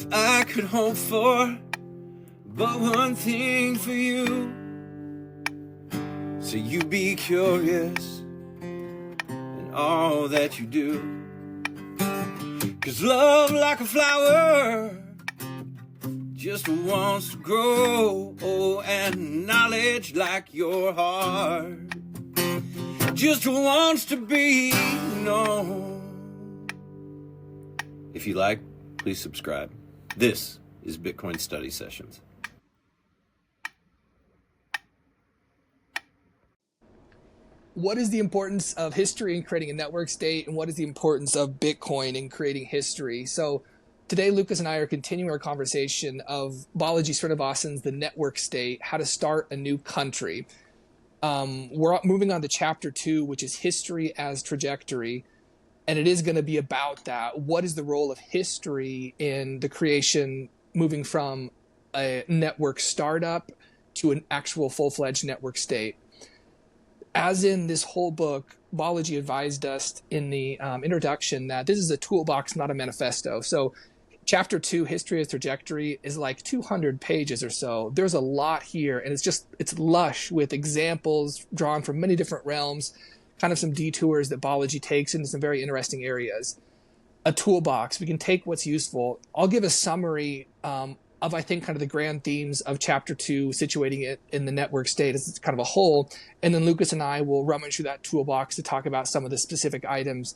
if I could hope for but one thing for you, so you be curious in all that you do. 'Cause love, like a flower, just wants to grow. Oh, and knowledge, like your heart, just wants to be known. If you like, please subscribe. This is Bitcoin Study Sessions. What is the importance of history in creating a network state, and what is the importance of Bitcoin in creating history? So today, Lucas and I are continuing our conversation of Balaji Srinivasan's The Network State, How to Start a New Country. We're moving on to chapter 2, which is History as Trajectory, and it is going to be about that. What is the role of history in the creation, moving from a network startup to an actual full-fledged network state? As in this whole book, Balaji advised us in the introduction that this is a toolbox, not a manifesto. So chapter 2, History as Trajectory, is like 200 pages or so. There's a lot here, and it's lush with examples drawn from many different realms, kind of some detours that Balaji takes into some very interesting areas. A toolbox. We can take what's useful. I'll give a summary of, I think, kind of the grand themes of chapter 2, situating it in the network state as kind of a whole. And then Lucas and I will rummage through that toolbox to talk about some of the specific items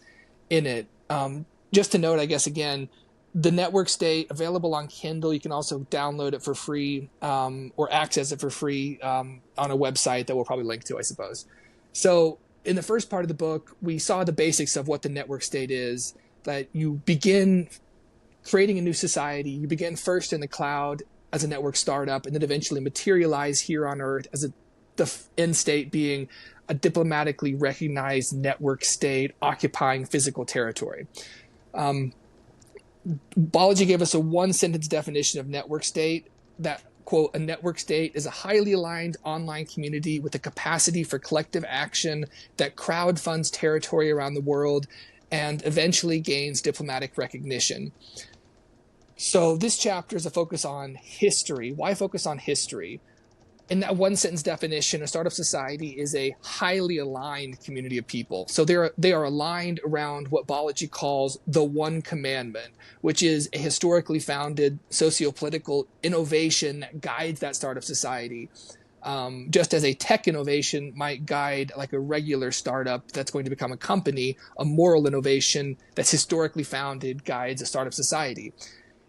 in it. Just to note, I guess, again, the network state, available on Kindle. You can also download it for free or access it for free on a website that we'll probably link to, I suppose. So in the first part of the book, we saw the basics of what the network state is, that you begin creating a new society. You begin first in the cloud as a network startup, and then eventually materialize here on Earth as the end state being a diplomatically recognized network state occupying physical territory. Balaji gave us a one-sentence definition of network state that, quote, a network state is a highly aligned online community with the capacity for collective action that crowdfunds territory around the world and eventually gains diplomatic recognition. So this chapter is a focus on history. Why focus on history? In that one sentence definition, a startup society is a highly aligned community of people. So they are aligned around what Balaji calls the one commandment, which is a historically founded socio-political innovation that guides that startup society. Just as a tech innovation might guide like a regular startup that's going to become a company, a moral innovation that's historically founded guides a startup society.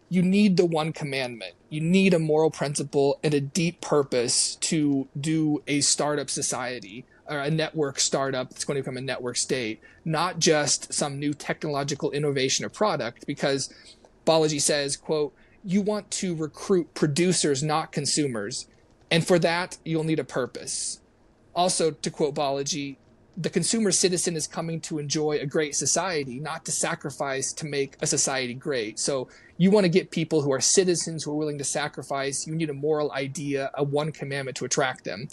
You need the one commandment. You need a moral principle and a deep purpose to do a startup society or a network startup that's going to become a network state, not just some new technological innovation or product, because Balaji says, quote, you want to recruit producers, not consumers. And for that, you'll need a purpose. Also, to quote Balaji, the consumer citizen is coming to enjoy a great society, not to sacrifice to make a society great. So you want to get people who are citizens who are willing to sacrifice. You need a moral idea, a one commandment to attract them.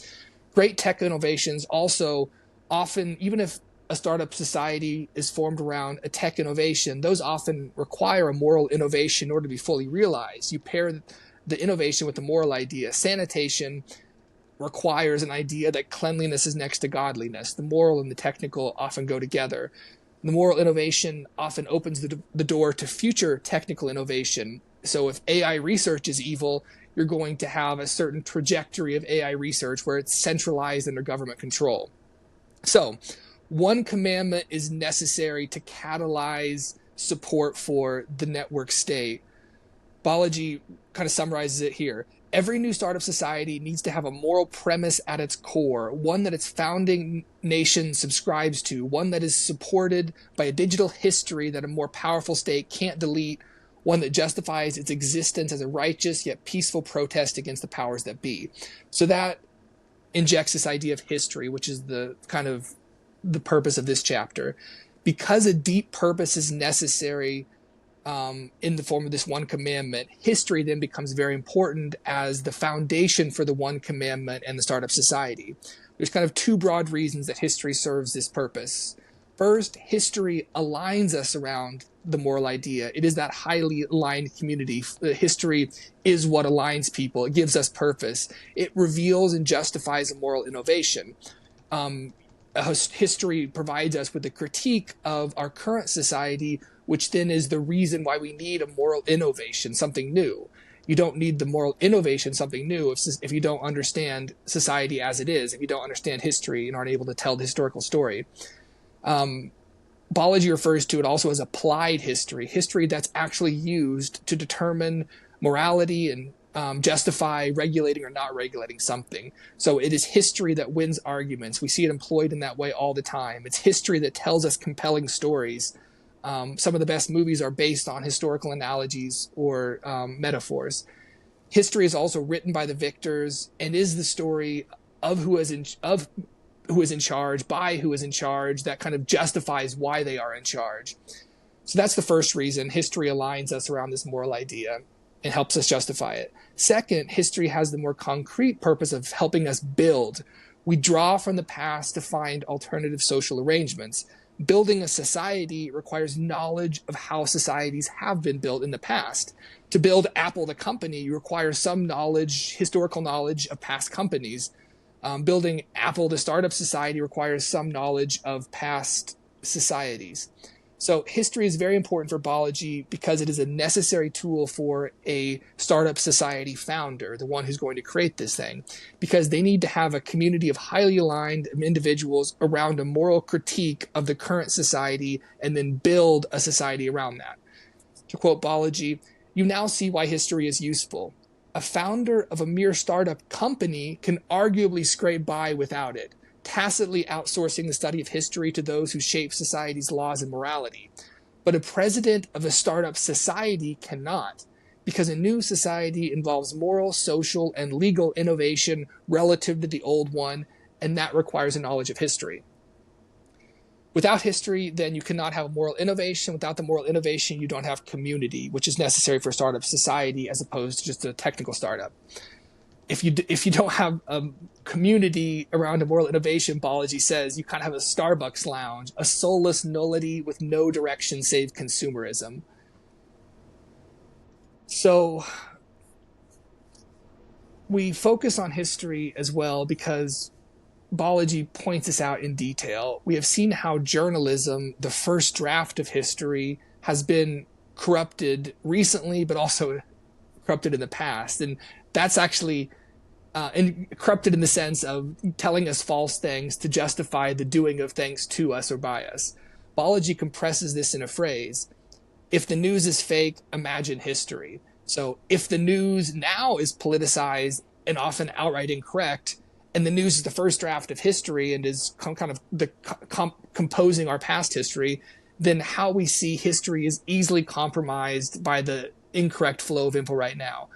Great tech innovations also often, even if a startup society is formed around a tech innovation, those often require a moral innovation in order to be fully realized. You pair the innovation with the moral idea. Sanitation requires an idea that cleanliness is next to godliness. The moral and the technical often go together. The moral innovation often opens the door to future technical innovation. So if AI research is evil, you're going to have a certain trajectory of AI research where it's centralized under government control. So one commandment is necessary to catalyze support for the network state. Balaji kind of summarizes it here. Every new startup society needs to have a moral premise at its core, one that its founding nation subscribes to, one that is supported by a digital history that a more powerful state can't delete, one that justifies its existence as a righteous yet peaceful protest against the powers that be. So that injects this idea of history, which is the kind of the purpose of this chapter. Because a deep purpose is necessary in the form of this one commandment, history then becomes very important as the foundation for the one commandment and the startup society. There's kind of two broad reasons that history serves this purpose. First, history aligns us around the moral idea. It is that highly aligned community. History is what aligns people. It gives us purpose. It reveals and justifies a moral innovation. History provides us with a critique of our current society, which then is the reason why we need a moral innovation, something new. You don't need the moral innovation, something new, if you don't understand society as it is, if you don't understand history and aren't able to tell the historical story. Biology refers to it also as applied history, history that's actually used to determine morality and justify regulating or not regulating something. So it is history that wins arguments. We see it employed in that way all the time. It's history that tells us compelling stories. Some of the best movies are based on historical analogies or metaphors. History is also written by the victors and is the story of who is in charge, by who is in charge, that kind of justifies why they are in charge. So that's the first reason history aligns us around this moral idea and helps us justify it. Second, history has the more concrete purpose of helping us build. We draw from the past to find alternative social arrangements. Building a society requires knowledge of how societies have been built in the past. To build Apple the company, you require some knowledge, historical knowledge of past companies. Building Apple the startup society requires some knowledge of past societies. So history is very important for biology because it is a necessary tool for a startup society founder, the one who's going to create this thing, because they need to have a community of highly aligned individuals around a moral critique of the current society and then build a society around that. To quote biology, you now see why history is useful. A founder of a mere startup company can arguably scrape by without it, tacitly outsourcing the study of history to those who shape society's laws and morality. But a president of a startup society cannot, because a new society involves moral, social, and legal innovation relative to the old one, and that requires a knowledge of history. Without history, then you cannot have moral innovation. Without the moral innovation, you don't have community, which is necessary for a startup society as opposed to just a technical startup. If you don't have a community around a moral innovation, biology says you kind of have a Starbucks lounge, a soulless nullity with no direction save consumerism. So we focus on history as well because biology points this out in detail. We have seen how journalism, the first draft of history, has been corrupted recently, but also corrupted in the past. And that's actually corrupted in the sense of telling us false things to justify the doing of things to us or by us. Biology compresses this in a phrase: if the news is fake, imagine history. So if the news now is politicized and often outright incorrect, and the news is the first draft of history and is kind of composing our past history, then how we see history is easily compromised by the incorrect flow of info right now.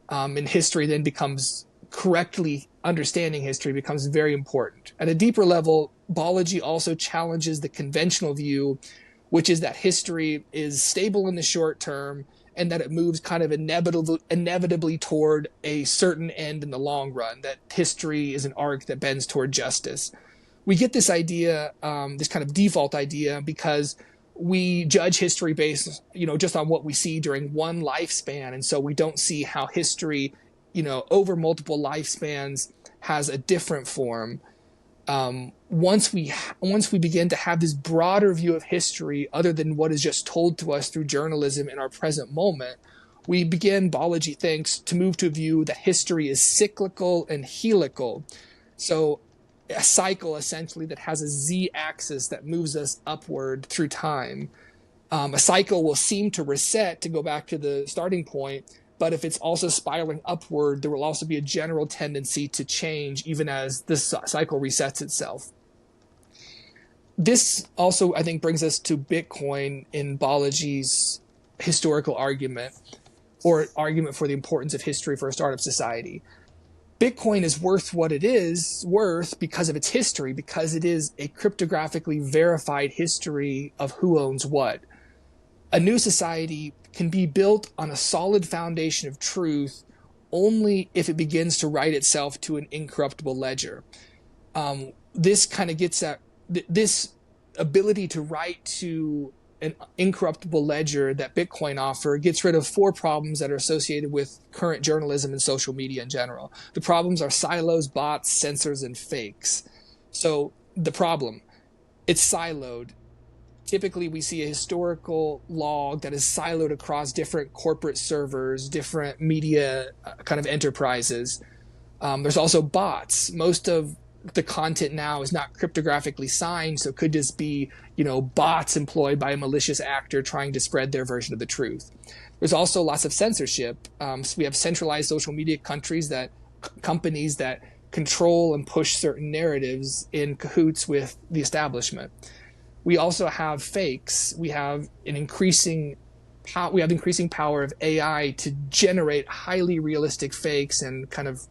And history then becomes correctly understanding history becomes very important. At a deeper level, biology also challenges the conventional view, which is that history is stable in the short term and that it moves kind of inevitably toward a certain end in the long run, that history is an arc that bends toward justice. We get this idea, this kind of default idea, because we judge history based, just on what we see during one lifespan. And so we don't see how history, over multiple lifespans has a different form. Once we begin to have this broader view of history, other than what is just told to us through journalism in our present moment, we begin, biology thinks, to move to a view that history is cyclical and helical. So a cycle essentially that has a z-axis that moves us upward through time. A cycle will seem to reset to go back to the starting point, but if it's also spiraling upward, there will also be a general tendency to change even as this cycle resets itself. This also, I think, brings us to Bitcoin in biology's historical argument, or argument for the importance of history for a startup society. Bitcoin is worth what it is worth because of its history, because it is a cryptographically verified history of who owns what. A new society can be built on a solid foundation of truth only if it begins to write itself to an incorruptible ledger. This kind of gets at this ability to write to an incorruptible ledger that Bitcoin offer gets rid of four problems that are associated with current journalism and social media in general. The problems are silos, bots, censors, and fakes. So the problem, it's siloed. Typically, we see a historical log that is siloed across different corporate servers, different media kind of enterprises. There's also bots. Most of the content now is not cryptographically signed, so it could just be, bots employed by a malicious actor trying to spread their version of the truth. There's also lots of censorship. So we have centralized social media companies that control and push certain narratives in cahoots with the establishment. We also have fakes. We have increasing power of AI to generate highly realistic fakes and kind of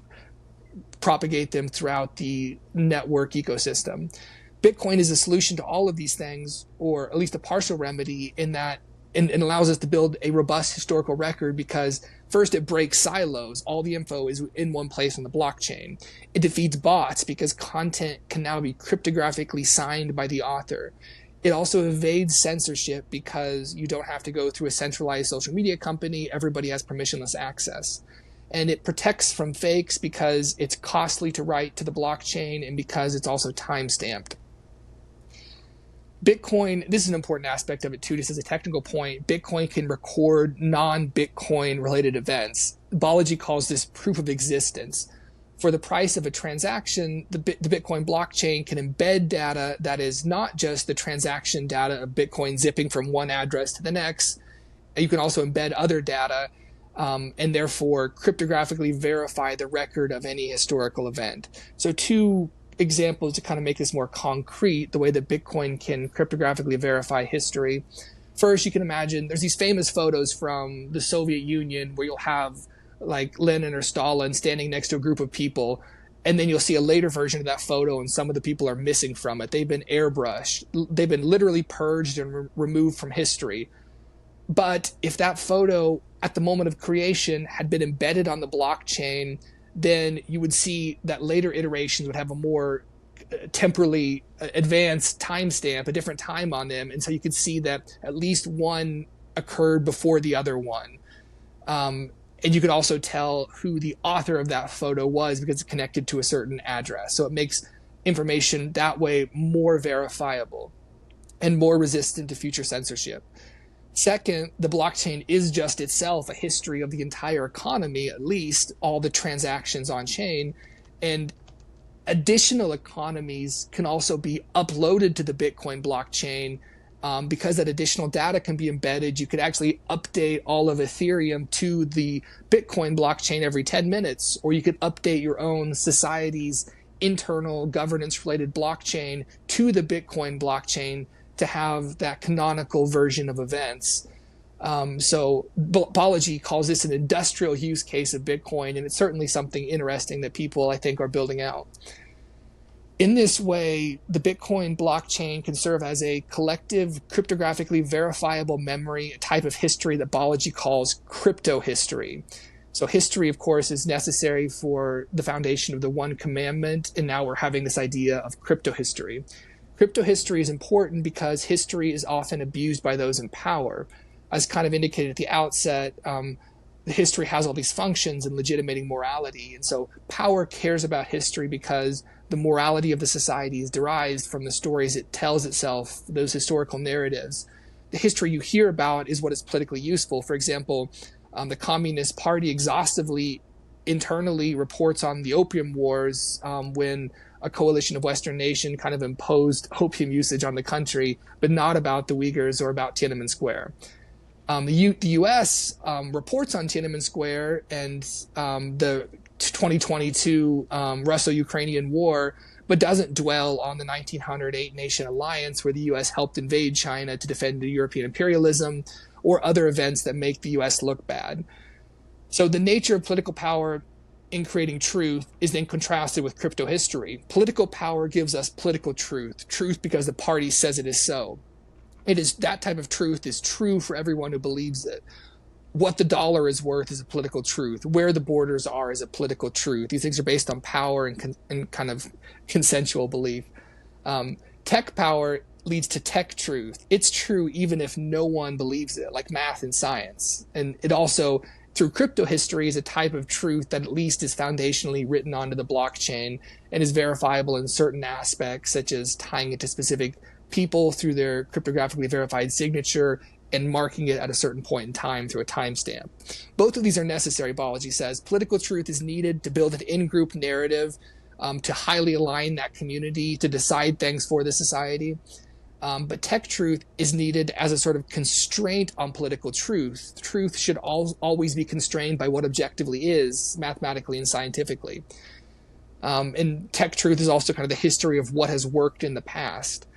propagate them throughout the network ecosystem. Bitcoin is a solution to all of these things, or at least a partial remedy, in that and allows us to build a robust historical record because first, it breaks silos. All the info is in one place on the blockchain. It defeats bots because content can now be cryptographically signed by the author. It also evades censorship because you don't have to go through a centralized social media company. Everybody has permissionless access. And it protects from fakes because it's costly to write to the blockchain and because it's also time-stamped. Bitcoin, this is an important aspect of it too, just as a technical point. Bitcoin can record non-Bitcoin related events. Balaji calls this proof of existence. For the price of a transaction, the Bitcoin blockchain can embed data that is not just the transaction data of Bitcoin zipping from one address to the next. You can also embed other data and therefore cryptographically verify the record of any historical event. So two examples to kind of make this more concrete, the way that Bitcoin can cryptographically verify history. First, you can imagine there's these famous photos from the Soviet Union where you'll have like Lenin or Stalin standing next to a group of people, and then you'll see a later version of that photo and some of the people are missing from it. They've been airbrushed. They've been literally purged and removed from history. But if that photo at the moment of creation had been embedded on the blockchain, then you would see that later iterations would have a more temporally advanced timestamp, a different time on them. And so you could see that at least one occurred before the other one. And you could also tell who the author of that photo was because it's connected to a certain address. So it makes information that way more verifiable and more resistant to future censorship. Second, the blockchain is just itself a history of the entire economy, at least all the transactions on chain. And additional economies can also be uploaded to the Bitcoin blockchain. Because that additional data can be embedded, you could actually update all of Ethereum to the Bitcoin blockchain every 10 minutes, or you could update your own society's internal governance-related blockchain to the Bitcoin blockchain to have that canonical version of events. So Balaji calls this an industrial use case of Bitcoin, and it's certainly something interesting that people, I think, are building out. In this way, the Bitcoin blockchain can serve as a collective, cryptographically verifiable memory, a type of history that Balaji calls crypto history. So history, of course, is necessary for the foundation of the one commandment, and now we're having this idea of crypto history. Crypto history is important because history is often abused by those in power. As kind of indicated at the outset, history has all these functions in legitimating morality. And so power cares about history because the morality of the society is derived from the stories it tells itself, those historical narratives. The history you hear about is what is politically useful. For example, the Communist Party exhaustively internally reports on the Opium Wars when a coalition of Western nations kind of imposed opium usage on the country, but not about the Uyghurs or about Tiananmen Square. The U.S. reports on Tiananmen Square and the 2022 Russo-Ukrainian war, but doesn't dwell on the 1900 eight-nation alliance where the U.S. helped invade China to defend European imperialism, or other events that make the U.S. look bad. So the nature of political power in creating truth is then contrasted with crypto history. Political power gives us political truth because the party says it is so. It is that type of truth is true for everyone who believes it. What the dollar is worth is a political truth. Where the borders are is a political truth. These things are based on power and kind of consensual belief. Tech power leads to tech truth. It's true even if no one believes it, like math and science. And it also, through crypto history, is a type of truth that at least is foundationally written onto the blockchain and is verifiable in certain aspects, such as tying it to specific people through their cryptographically verified signature and marking it at a certain point in time through a timestamp. Both of these are necessary, Balaji says. Political truth is needed to build an in-group narrative, to highly align that community, to decide things for the society. But tech truth is needed as a sort of constraint on political truth. Truth should always be constrained by what objectively is, mathematically and scientifically. And tech truth is also kind of the history of what has worked in the past.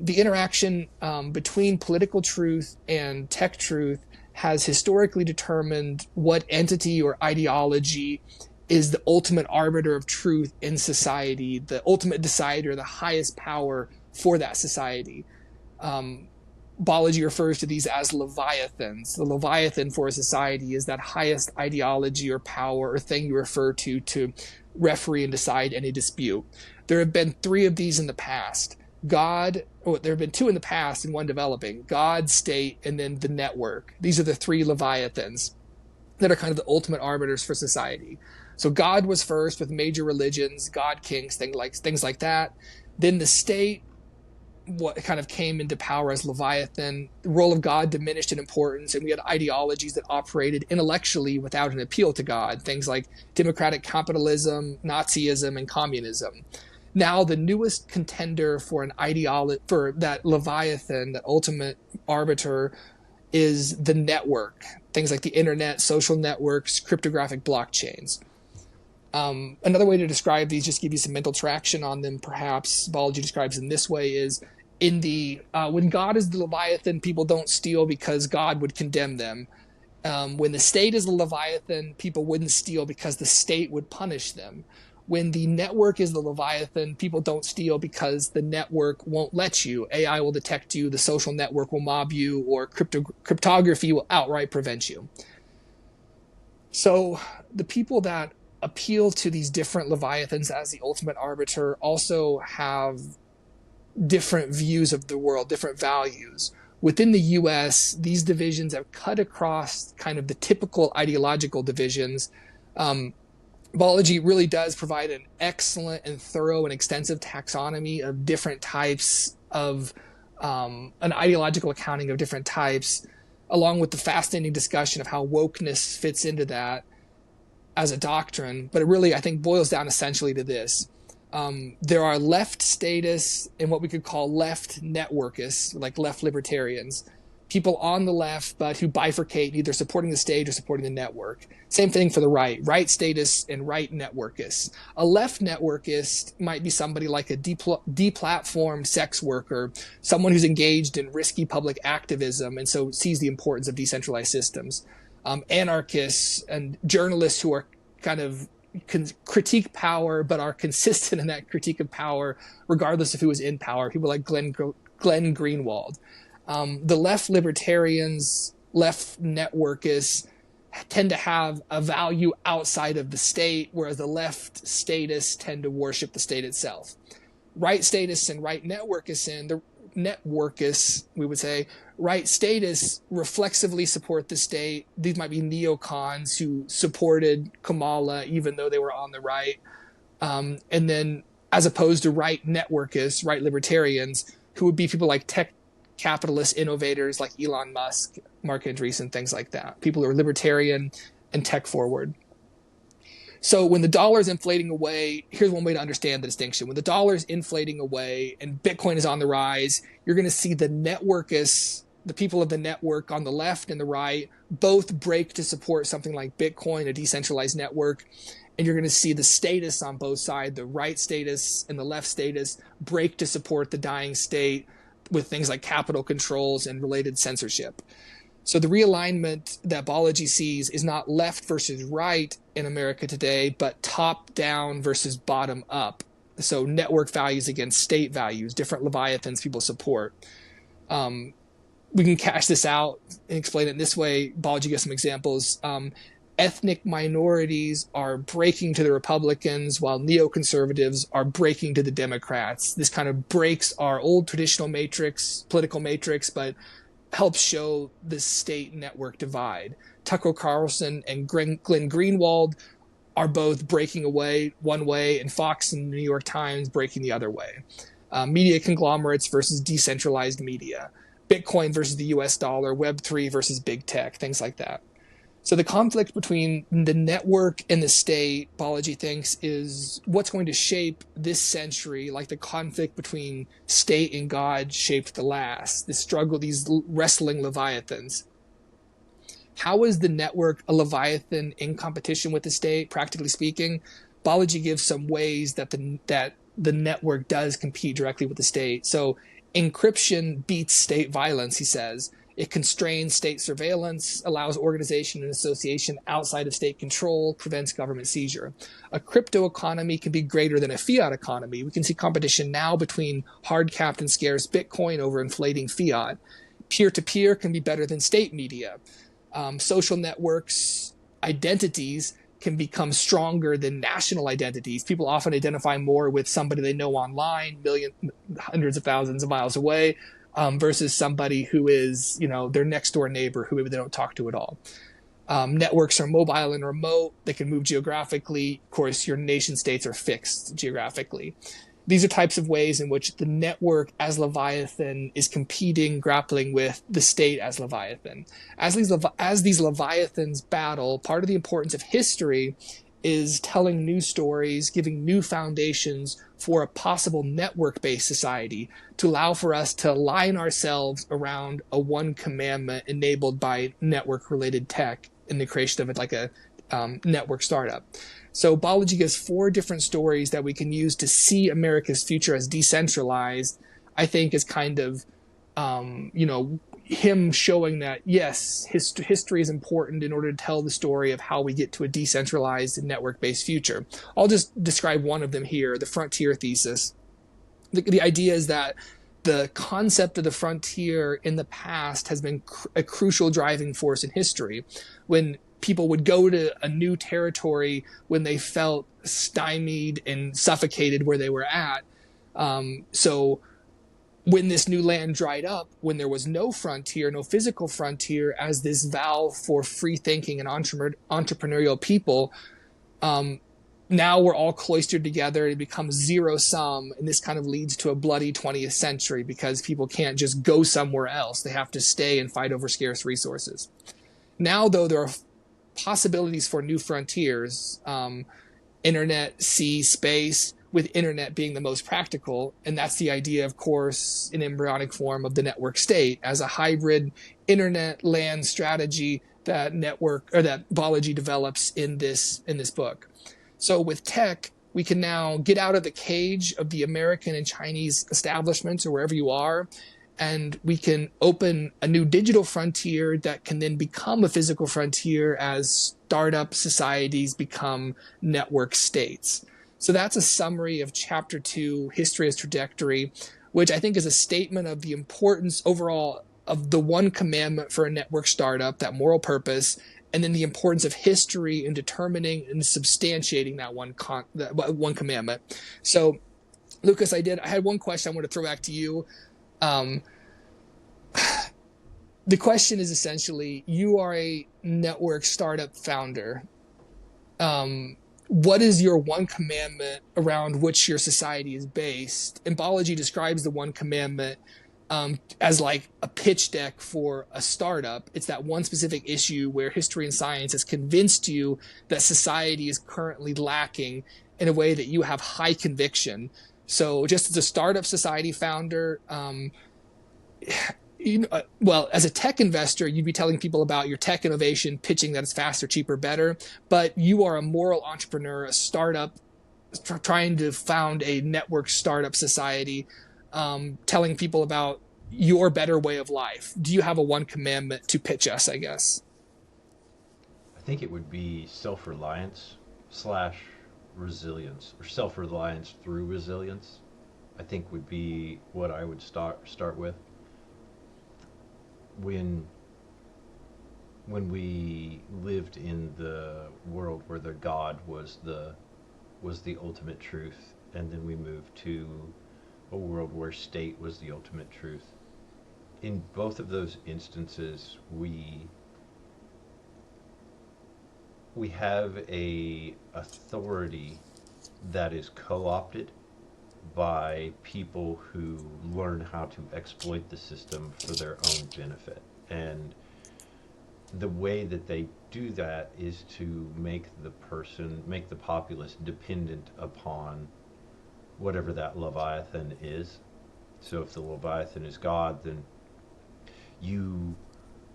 The interaction between political truth and tech truth has historically determined what entity or ideology is the ultimate arbiter of truth in society, the ultimate decider, the highest power for that society. Balaji refers to these as leviathans. The leviathan for a society is that highest ideology or power or thing you refer to referee and decide any dispute. There have been 3 of these in the past. There have been 2 in the past and 1 developing. God, state, and then the network. These are the 3 leviathans that are kind of the ultimate arbiters for society. So God was first with major religions, God kings, things like that. Then the state, what kind of came into power as Leviathan. The role of God diminished in importance, and we had ideologies that operated intellectually without an appeal to God, things like democratic capitalism, Nazism, and communism. Now the newest contender for an ideology, for that Leviathan, that ultimate arbiter, is the network, things like the internet, social networks, cryptographic blockchains. Another way to describe these, just give you some mental traction on them, perhaps Balaji describes in this way, is in the when God is the Leviathan, people don't steal because God would condemn them. When the state is the Leviathan, people wouldn't steal because the state would punish them. When the network is the Leviathan, people don't steal because the network won't let you. AI will detect you, the social network will mob you, or cryptography will outright prevent you. So the people that appeal to these different Leviathans as the ultimate arbiter also have different views of the world, different values. Within the US, these divisions have cut across kind of the typical ideological divisions. Balaji really does provide an excellent and thorough and extensive taxonomy of different types of an ideological accounting of different types, along with the fascinating discussion of how wokeness fits into that as a doctrine. But it really, I think, boils down essentially to this. There are left statists and what we could call left networkists, like left libertarians, people on the left, but who bifurcate, either supporting the state or supporting the network. Same thing for the right statists and right networkists. A left networkist might be somebody like a deplatformed sex worker, someone who's engaged in risky public activism and so sees the importance of decentralized systems. Anarchists and journalists who are kind of critique power but are consistent in that critique of power regardless of who is in power, people like Glenn Greenwald. The left libertarians, left networkists tend to have a value outside of the state, whereas the left statists tend to worship the state itself. Right statists and right networkists, we would say, right statists reflexively support the state. These might be neocons who supported Kamala even though they were on the right. And then as opposed to right networkists, right libertarians, who would be people like tech capitalist innovators like Elon Musk, Mark Andreessen, things like that. People who are libertarian and tech forward. So when the dollar is inflating away, here's one way to understand the distinction. When the dollar is inflating away and Bitcoin is on the rise, you're going to see the networkists, the people of the network on the left and the right, both break to support something like Bitcoin, a decentralized network. And you're going to see the statists on both sides, the right statists and the left statists, break to support the dying state with things like capital controls and related censorship. So the realignment that Balaji sees is not left versus right in America today, but top down versus bottom up. So network values against state values, different leviathans people support. We can cash this out and explain it this way. Balaji gives some examples. ethnic minorities are breaking to the Republicans while neoconservatives are breaking to the Democrats. This kind of breaks our old traditional matrix, political matrix, but helps show the state network divide. Tucker Carlson and Glenn Greenwald are both breaking away one way, and Fox and the New York Times breaking the other way. Media conglomerates versus decentralized media. Bitcoin versus the US dollar, Web3 versus big tech, things like that. So the conflict between the network and the state, Balaji thinks, is what's going to shape this century, like the conflict between state and God shaped the last, this struggle, these wrestling leviathans. How is the network a leviathan in competition with the state, practically speaking? Balaji gives some ways that the network does compete directly with the state. So encryption beats state violence, he says. It constrains state surveillance, allows organization and association outside of state control, prevents government seizure. A crypto economy can be greater than a fiat economy. We can see competition now between hard-capped and scarce Bitcoin over inflating fiat. Peer-to-peer can be better than state media. Social networks, identities can become stronger than national identities. People often identify more with somebody they know online, hundreds of thousands of miles away, versus somebody who is, their next door neighbor who maybe they don't talk to at all. Networks are mobile and remote. They can move geographically. Of course, your nation states are fixed geographically. These are types of ways in which the network as Leviathan is competing, grappling with the state as Leviathan. As these Leviathans battle, part of the importance of history is telling new stories, giving new foundations for a possible network-based society to allow for us to align ourselves around a one commandment enabled by network-related tech in the creation of it like a network startup. So Balaji gives 4 different stories that we can use to see America's future as decentralized, I think is kind of, him showing that, yes, history is important in order to tell the story of how we get to a decentralized and network-based future. I'll just describe one of them here, the frontier thesis. The idea is that the concept of the frontier in the past has been a crucial driving force in history. When people would go to a new territory when they felt stymied and suffocated where they were at. So when this new land dried up, when there was no frontier, no physical frontier, as this valve for free thinking and entrepreneurial people, now we're all cloistered together. It becomes zero sum. And this kind of leads to a bloody 20th century because people can't just go somewhere else. They have to stay and fight over scarce resources. Now, though, there are possibilities for new frontiers, internet, sea, space, with internet being the most practical. And that's the idea, of course, in embryonic form of the network state as a hybrid internet land strategy that Balaji develops in this book. So with tech, we can now get out of the cage of the American and Chinese establishments or wherever you are, and we can open a new digital frontier that can then become a physical frontier as startup societies become network states. So that's a summary of Chapter 2, History as Trajectory, which I think is a statement of the importance overall of the one commandment for a network startup, that moral purpose, and then the importance of history in determining and substantiating that one commandment. So, Lucas, I had one question I want to throw back to you. The question is essentially, you are a network startup founder. What is your one commandment around which your society is based? And Balaji describes the one commandment as like a pitch deck for a startup. It's that one specific issue where history and science has convinced you that society is currently lacking in a way that you have high conviction. So just as a startup society founder, as a tech investor, you'd be telling people about your tech innovation, pitching that it's faster, cheaper, better. But you are a moral entrepreneur, a startup, trying to found a network startup society, telling people about your better way of life. Do you have a one commandment to pitch us, I guess? I think it would be self-reliance / resilience, or self-reliance through resilience, I think would be what I would start with. When when we lived in the world where the God was the ultimate truth, and then we moved to a world where state was the ultimate truth. In both of those instances, we have a authority that is co-opted by people who learn how to exploit the system for their own benefit. And the way that they do that is to make the populace dependent upon whatever that Leviathan is. So if the Leviathan is God, then you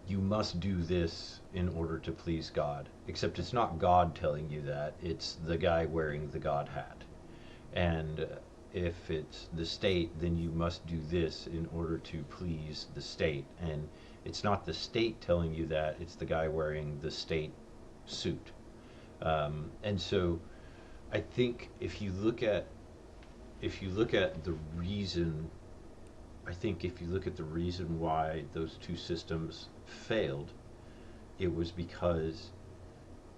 must do this in order to please God. Except it's not God telling you that, it's the guy wearing the God hat. And if it's the state, then you must do this in order to please the state. And it's not the state telling you that, it's the guy wearing the state suit. And so I think if you look at the reason, why those two systems failed, it was because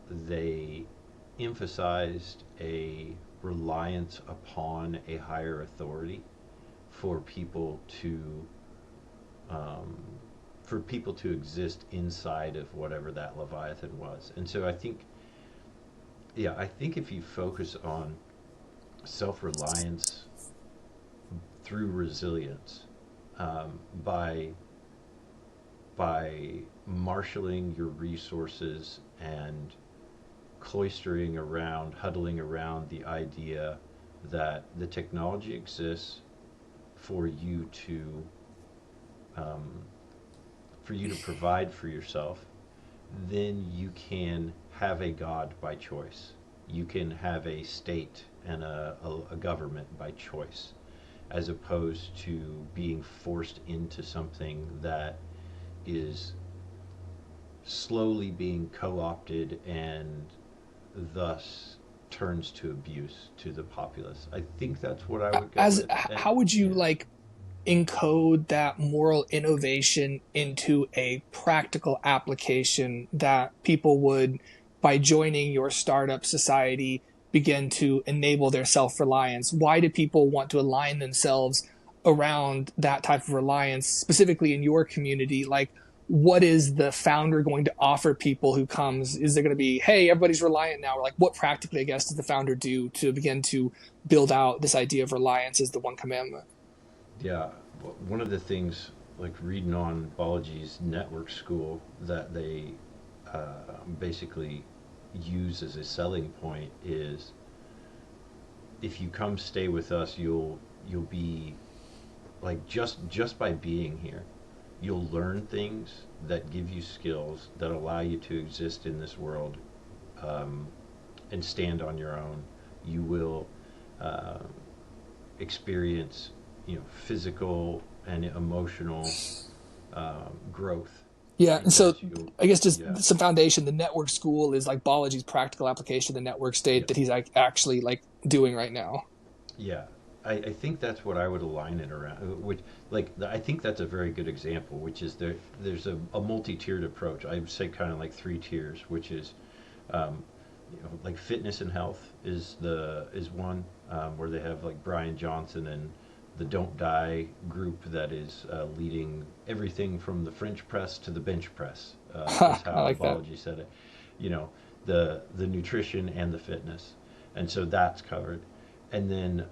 they emphasized a reliance upon a higher authority for people to exist inside of whatever that Leviathan was. And so I think if you focus on self-reliance through resilience, by marshaling your resources and huddling around the idea that the technology exists for you to provide for yourself, then you can have a God by choice. You can have a state and a government by choice, as opposed to being forced into something that is slowly being co-opted and thus turns to abuse to the populace. I think that's what I would go with. How would you encode that moral innovation into a practical application that people would, by joining your startup society, begin to enable their self-reliance? Why do people want to align themselves around that type of reliance, specifically in your community? What is the founder going to offer people who comes? Is there going to be, hey, everybody's reliant now? Or what practically, I guess, does the founder do to begin to build out this idea of reliance as the one commandment? Yeah, one of the things, reading on Balaji's network school, that they basically use as a selling point is, if you come stay with us, you'll be just by being here, you'll learn things that give you skills that allow you to exist in this world, and stand on your own. You will experience physical and emotional growth. Yeah, and so I guess just some foundation. The network school is Balaji's practical application of the network state that he's actually doing right now. Yeah, I think that's what I would align it around. Which, I think that's a very good example. Which is there's a multi-tiered approach. I would say kind of 3 tiers, which is, fitness and health is one, where they have Brian Johnson and the Don't Die group that is leading everything from the French press to the bench press. That's how Balaji said it. The nutrition and the fitness, and so that's covered. And then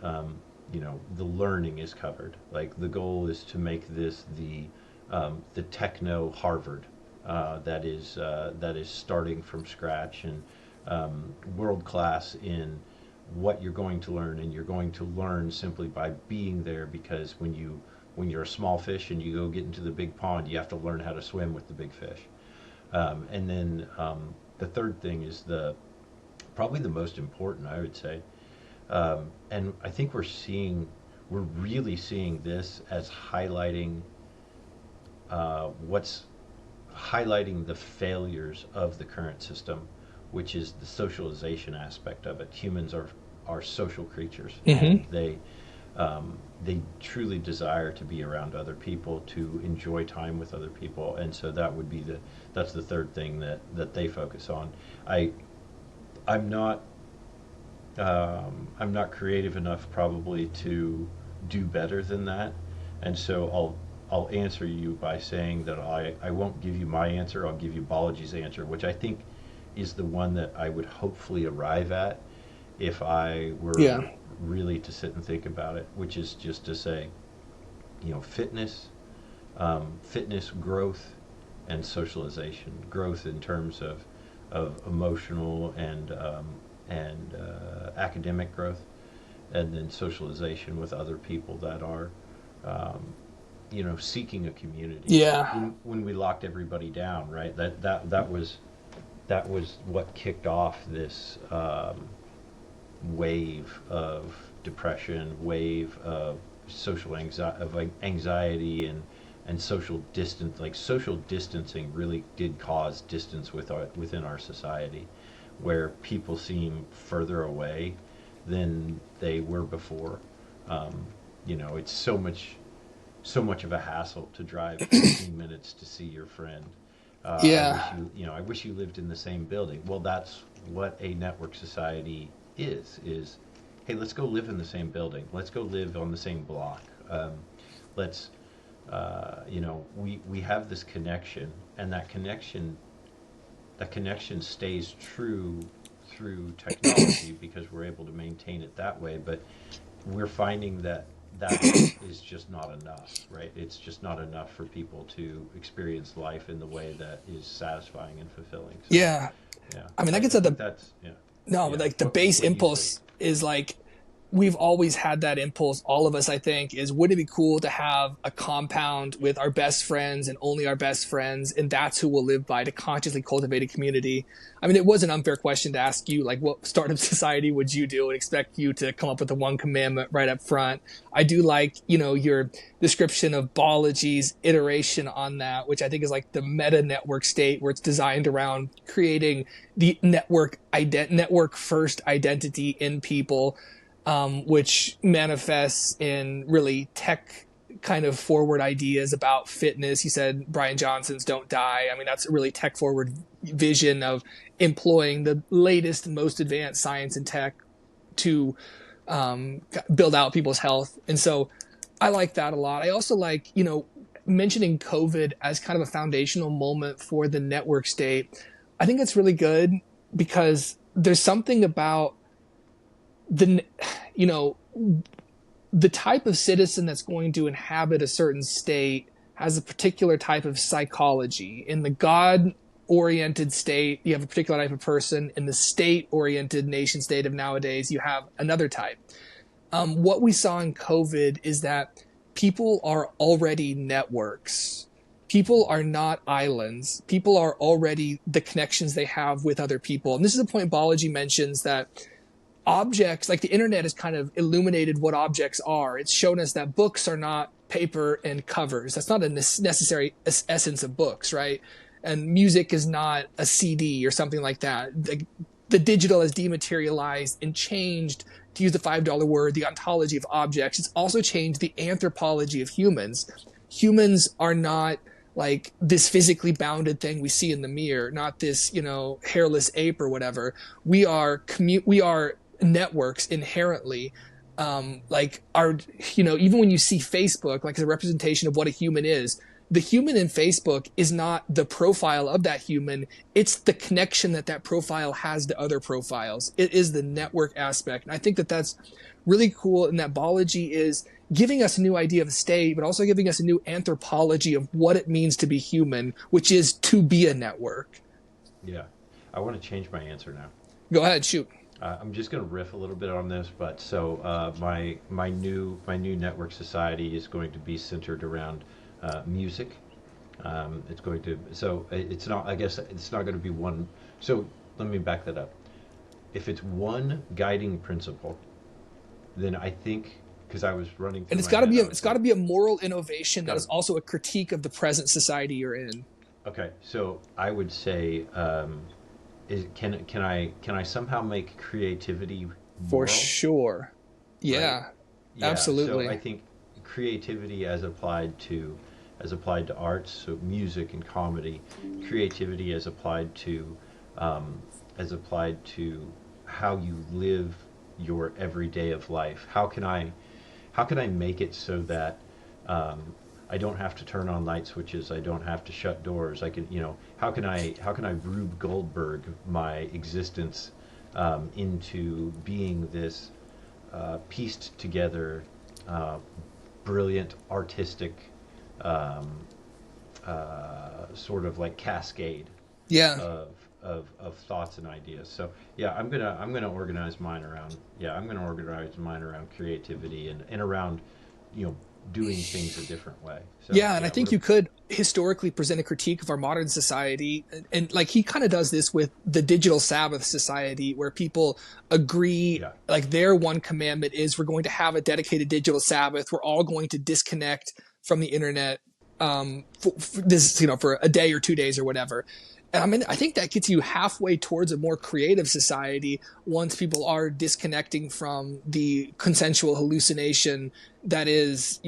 the learning is covered. The goal is to make this the techno Harvard that is starting from scratch and world class in what you're going to learn, and you're going to learn simply by being there, because when you're a small fish and you go get into the big pond, you have to learn how to swim with the big fish. And then the third thing is probably the most important, I would say, and I think we're really seeing this as highlighting the failures of the current system, which is the socialization aspect of it. Humans are social creatures, and They truly desire to be around other people, to enjoy time with other people, and so that's the third thing that they focus on. I I'm not I'm not creative enough probably to do better than that, and so I'll answer you by saying that I won't give you my answer. I'll give you Balaji's answer, which I think is the one that I would hopefully arrive at if I Yeah. were really to sit and think about it, which is just to say, fitness growth and socialization, growth in terms of emotional and academic growth, and then socialization with other people that are seeking a community. Yeah. When we locked everybody down, right? That was what kicked off this wave of depression, wave of anxiety and social distance. Like social distancing really did cause distance within our society, where people seem further away than they were before. It's so much of a hassle to drive 15 minutes to see your friend. Yeah. I wish you lived in the same building. Well, that's what a network society is, hey, let's go live in the same building. Let's go live on the same block. Let's, we have this connection, and that connection stays true through technology because we're able to maintain it that way. But we're finding that is just not enough, right? It's just not enough for people to experience life in the way that is satisfying and fulfilling. So, Yeah. yeah. I mean, I I guess that think that's, yeah. no, Yeah. but like the base What do you impulse is like we've always had that impulse, all of us, I think, is wouldn't it be cool to have a compound with our best friends and only our best friends, and that's who we'll live by, to consciously cultivate a community? I mean, it was an unfair question to ask you, like, what startup society would you do, and expect you to come up with the one commandment right up front. I do like, your description of Balaji's iteration on that, which I think is like the meta network state, where it's designed around creating the network first identity in people, which manifests in really tech kind of forward ideas about fitness. He said Brian Johnson's "Don't Die." I mean, that's a really tech forward vision of employing the latest and most advanced science and tech to build out people's health. And so I like that a lot. I also like, mentioning COVID as kind of a foundational moment for the network state. I think it's really good because there's something about the type of citizen that's going to inhabit a certain state has a particular type of psychology. In the God-oriented state, you have a particular type of person. In the state-oriented nation state of nowadays, you have another type. What we saw in COVID is that people are already networks. People are not islands. People are already the connections they have with other people. And this is a point Balaji mentions, that objects, like the internet, has kind of illuminated what objects are. It's shown us that books are not paper and covers. That's not a necessary essence of books, right? And music is not a CD or something like that. The digital has dematerialized and changed, to use the $5 word, the ontology of objects. It's also changed the anthropology of humans. Humans are not like this physically bounded thing we see in the mirror, not this, hairless ape or whatever. We are networks inherently. Like our, even when you see Facebook, like as a representation of what a human is, the human in Facebook is not the profile of that human. It's the connection that profile has to other profiles. It is the network aspect. And I think that that's really cool, and that Balaji is giving us a new idea of state, but also giving us a new anthropology of what it means to be human, which is to be a network. Yeah. I want to change my answer now. Go ahead, shoot. I'm just going to riff a little bit on this, but so my new network society is going to be centered around music. It's going to, so it's not, I guess it's not going to be one. So let me back that up. If it's one guiding principle, then I think, because I was running through, and it's got to be a moral innovation that is also a critique of the present society you're in. Okay, so I would say, can I somehow make creativity moral? For sure. Yeah. Right? Yeah, so Absolutely. I think creativity as applied to arts, so music and comedy, creativity um, as applied to how you live your everyday of life. How can I make it so that um, I don't have to turn on light switches, I don't have to shut doors. I can, how can I Rube Goldberg my existence into being this pieced together, uh, brilliant, artistic, um, sort of like cascade Yeah. of, of thoughts and ideas. So yeah, I'm gonna organize mine around creativity and around, you know, doing things a different way. So Yeah, and I yeah, think you could historically present a critique of our modern society, and like he kind of does this with the digital Sabbath society, where people agree, yeah, like their one commandment is we're going to have a dedicated digital Sabbath. We're all going to disconnect from the internet, for this, for a day or 2 days or whatever. And I mean, I think that gets you halfway towards a more creative society once people are disconnecting from the consensual hallucination that is,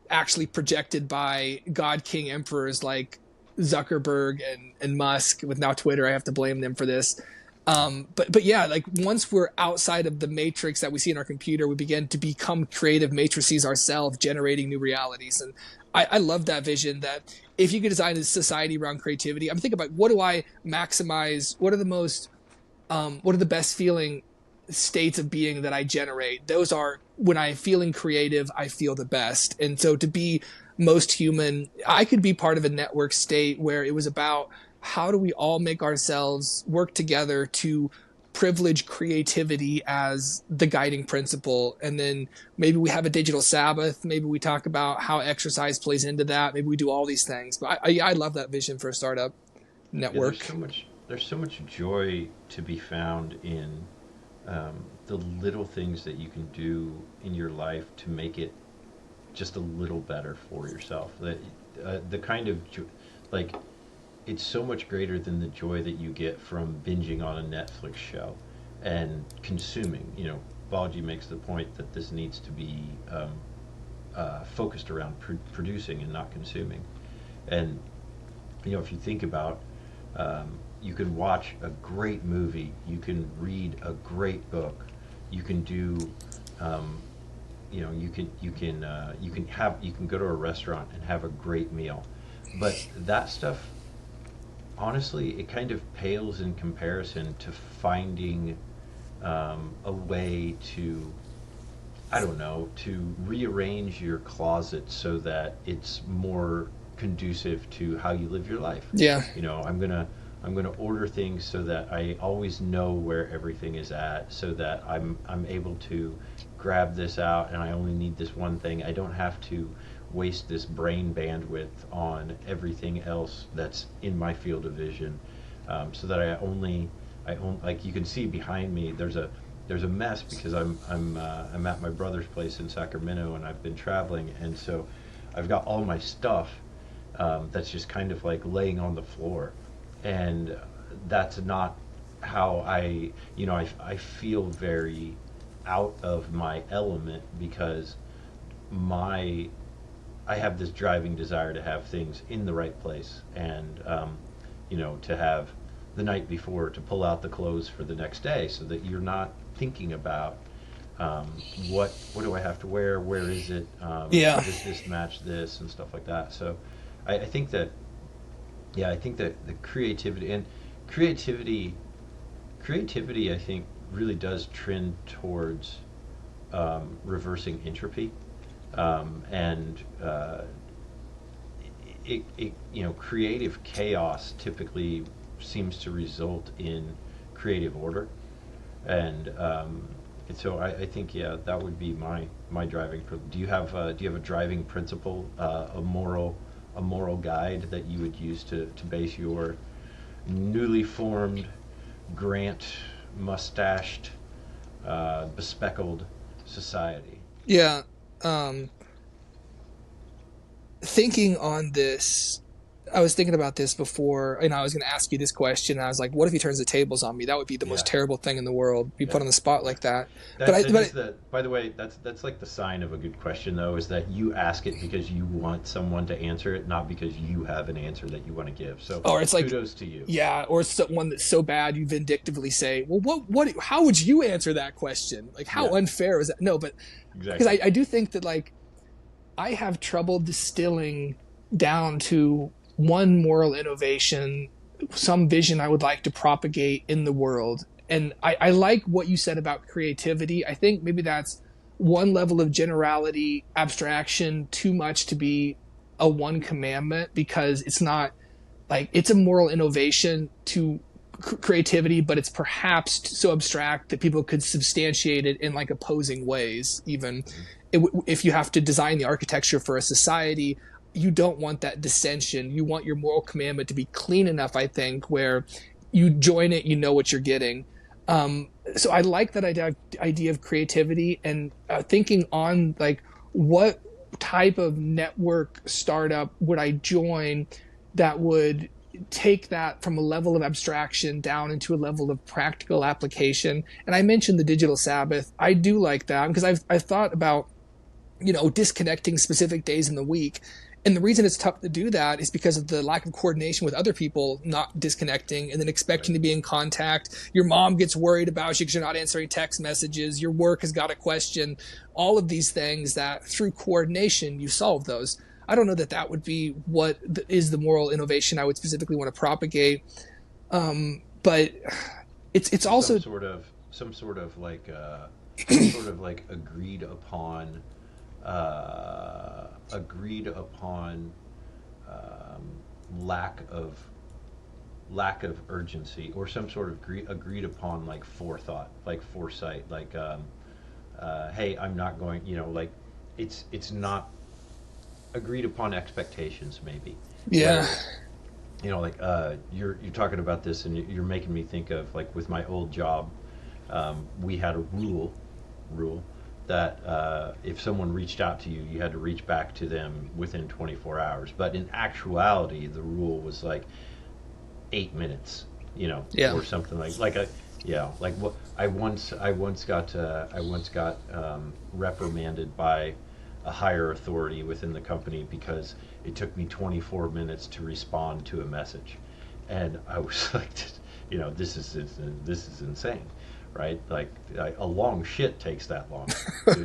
actually projected by God King emperors like Zuckerberg and Musk with now Twitter. I have to blame them for this. But yeah, like once we're outside of the matrix that we see in our computer, we begin to become creative matrices ourselves, generating new realities. And I love that vision that if you could design a society around creativity, I'm thinking about what do I maximize? What are the best feeling states of being that I generate? Those are when I'm feeling creative, I feel the best. And so to be most human, I could be part of a network state where it was about how do we all make ourselves work together to privilege creativity as the guiding principle. And then maybe we have a digital Sabbath. Maybe we talk about how exercise plays into that. Maybe we do all these things. But I love that vision for a startup yeah. network. There's so much joy to be found in the little things that you can do in your life to make it just a little better for yourself. The kind of like it's so much greater than the joy that you get from binging on a Netflix show and consuming. You know, Balaji makes the point that this needs to be focused around producing and not consuming. And you know, if you think about, you can watch a great movie, you can read a great book, you can do, um, you can go to a restaurant and have a great meal, but that stuff, honestly, it kind of pales in comparison to finding a way to, I don't know, to rearrange your closet so that it's more conducive to how you live your life. Yeah. You know, I'm gonna order things so that I always know where everything is at, so that I'm able to grab this out and I only need this one thing. I don't have to waste this brain bandwidth on everything else that's in my field of vision, so that like you can see behind me, there's a mess because I'm at my brother's place in Sacramento and I've been traveling, and so I've got all my stuff that's just kind of like laying on the floor, and that's not how I feel very out of my element because my I have this driving desire to have things in the right place, and to have the night before to pull out the clothes for the next day, so that you're not thinking about um, what do I have to wear, where is it, Yeah. does this match this, and stuff like that. So I think that I think that the creativity creativity I think really does trend towards reversing entropy, and creative chaos typically seems to result in creative order, and so I think that would be my driving. Do you have a driving principle, a moral guide that you would use to base your newly formed, grant mustached, bespeckled society? Yeah. Um, Thinking on this I was thinking about this before, and I was going to ask you this question. And I was like, what if he turns the tables on me? That would be the most Yeah. terrible thing in the world. Be Yeah. put on the spot Yeah. like that. But That is the. By the way, that's like the sign of a good question, though, is that you ask it because you want someone to answer it, not because you have an answer that you want to give. So, or it's like, kudos to you. yeah, or one that's so bad you vindictively say, well, how would you answer that question? Like, how Yeah. unfair is that? No, but because Exactly. I do think that, like, I have trouble distilling down to one moral innovation, some vision I would like to propagate in the world. And I like what you said about creativity. I think maybe that's one level of generality, abstraction, too much to be a one commandment, because it's not like it's a moral innovation to creativity, but it's perhaps so abstract that people could substantiate it in like opposing ways. Even if you have to design the architecture for a society, you don't want that dissension. You want your moral commandment to be clean enough, I think, where you join it, you know what you're getting. So I like that idea of creativity, and thinking on like what type of network startup would I join that would take that from a level of abstraction down into a level of practical application. And I mentioned the digital Sabbath. I do like that because I've thought about, disconnecting specific days in the week. And the reason it's tough to do that is because of the lack of coordination with other people not disconnecting and then expecting to be in contact. Your mom gets worried about you because you're not answering text messages. Your work has got a question. All of these things that through coordination, you solve those. I don't know that would be what is the moral innovation I would specifically want to propagate. But it's also some sort of like some sort of like agreed upon lack of urgency, or some sort of agreed upon like foresight, like hey, I'm not going, like it's not agreed upon expectations, maybe. Yeah. Where, like you're talking about this, and you're making me think of, like, with my old job, we had a rule that if someone reached out to you, you had to reach back to them within 24 hours. But in actuality, the rule was like 8 minutes, Yeah. or something like what I once got reprimanded by a higher authority within the company because it took me 24 minutes to respond to a message, and I was like, this is insane. Right, like a long shit takes that long.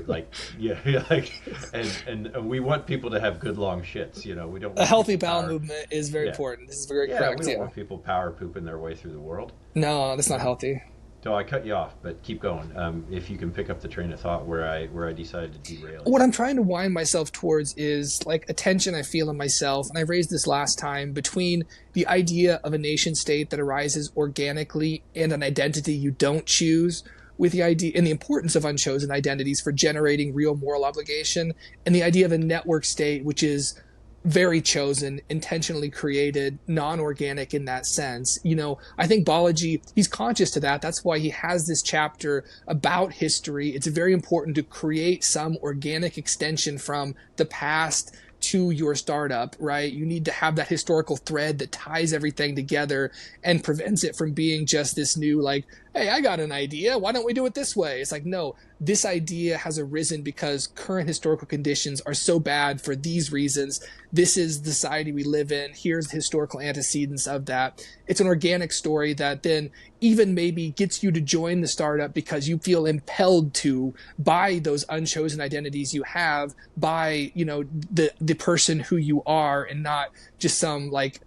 Like, yeah, like, and we want people to have good long shits. We don't. A healthy bowel movement is very important. This is very correct. We don't want people power pooping their way through the world. No, that's not healthy. So I cut you off, but keep going. If you can pick up the train of thought where I decided to derail you. What I'm trying to wind myself towards is like a tension I feel in myself, and I raised this last time, between the idea of a nation state that arises organically and an identity you don't choose, with the idea and the importance of unchosen identities for generating real moral obligation, and the idea of a network state which is very chosen, intentionally created, non-organic in that sense. I think Balaji, he's conscious to that. That's why he has this chapter about history. It's very important to create some organic extension from the past to your startup, right? You need to have that historical thread that ties everything together and prevents it from being just this new, like, hey, I got an idea. Why don't we do it this way? It's like, no, this idea has arisen because current historical conditions are so bad for these reasons. This is the society we live in. Here's the historical antecedents of that. It's an organic story that then even maybe gets you to join the startup because you feel impelled to by those unchosen identities you have, by, the person who you are, and not just some like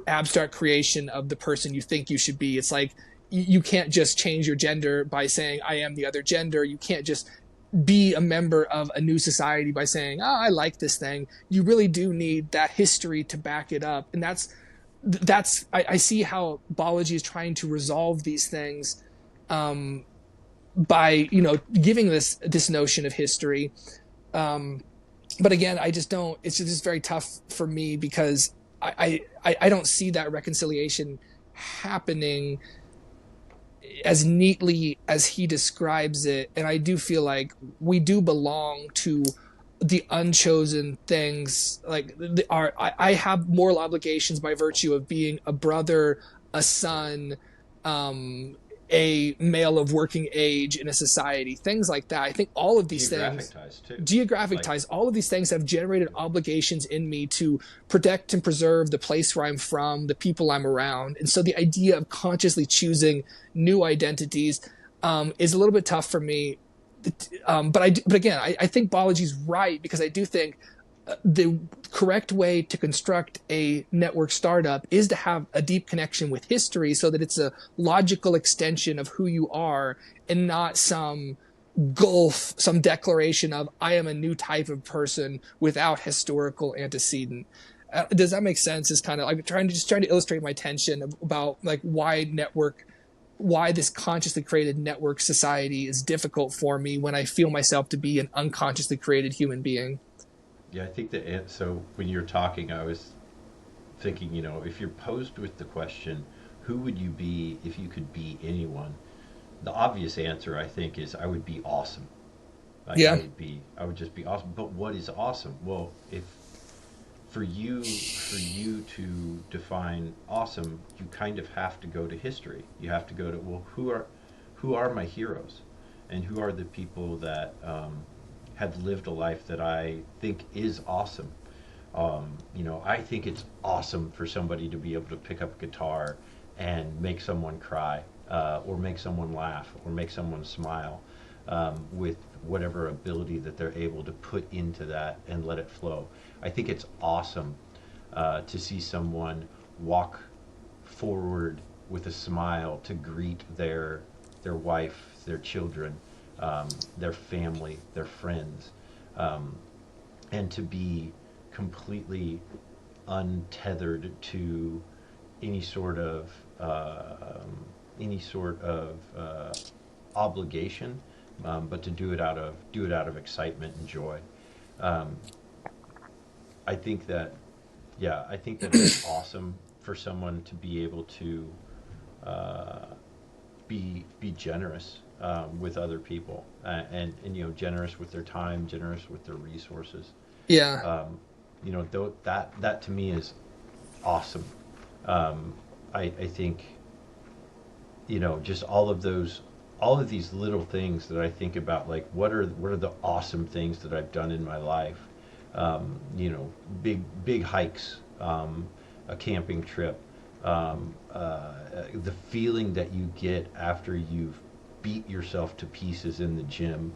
abstract creation of the person you think you should be. It's like, you can't just change your gender by saying I am the other gender. You can't just be a member of a new society by saying, oh, I like this thing. You really do need that history to back it up. And I see how Balaji is trying to resolve these things by, giving this notion of history. But again, I just don't, it's just very tough for me because I don't see that reconciliation happening as neatly as he describes it. And I do feel like we do belong to the unchosen things, like I have moral obligations by virtue of being a brother, a son, a male of working age in a society, things like that. I think all of these Geographic things, ties too. geographic Like, ties, all of these things have generated obligations in me to protect and preserve the place where I'm from, the people I'm around. And so the idea of consciously choosing new identities is a little bit tough for me. But again, I think Balaji's right, because I do think the correct way to construct a network startup is to have a deep connection with history, so that it's a logical extension of who you are, and not some gulf, some declaration of I am a new type of person without historical antecedent. Does that make sense? Is kind of like trying to illustrate my tension about like why this consciously created network society is difficult for me when I feel myself to be an unconsciously created human being. yeah, I think that, so when you're talking, I was thinking, if you're posed with the question, who would you be if you could be anyone? The obvious answer, I think, is I would be awesome. Like, Yeah. I would just be awesome. But what is awesome? Well, if for you to define awesome, you kind of have to go to history. You have to go to, well, who are my heroes, and who are the people that have lived a life that I think is awesome. I think it's awesome for somebody to be able to pick up a guitar and make someone cry, or make someone laugh, or make someone smile, with whatever ability that they're able to put into that and let it flow. I think it's awesome to see someone walk forward with a smile to greet their wife, their children, their family, their friends, and to be completely untethered to any sort of obligation, but to do it out of excitement and joy. Um, I think that it's awesome for someone to be able to uh, be generous, with other people, and generous with their time, generous with their resources. Yeah. That to me is awesome. I think, just all of these little things that I think about, like what are the awesome things that I've done in my life. Big hikes, a camping trip, the feeling that you get after you've beat yourself to pieces in the gym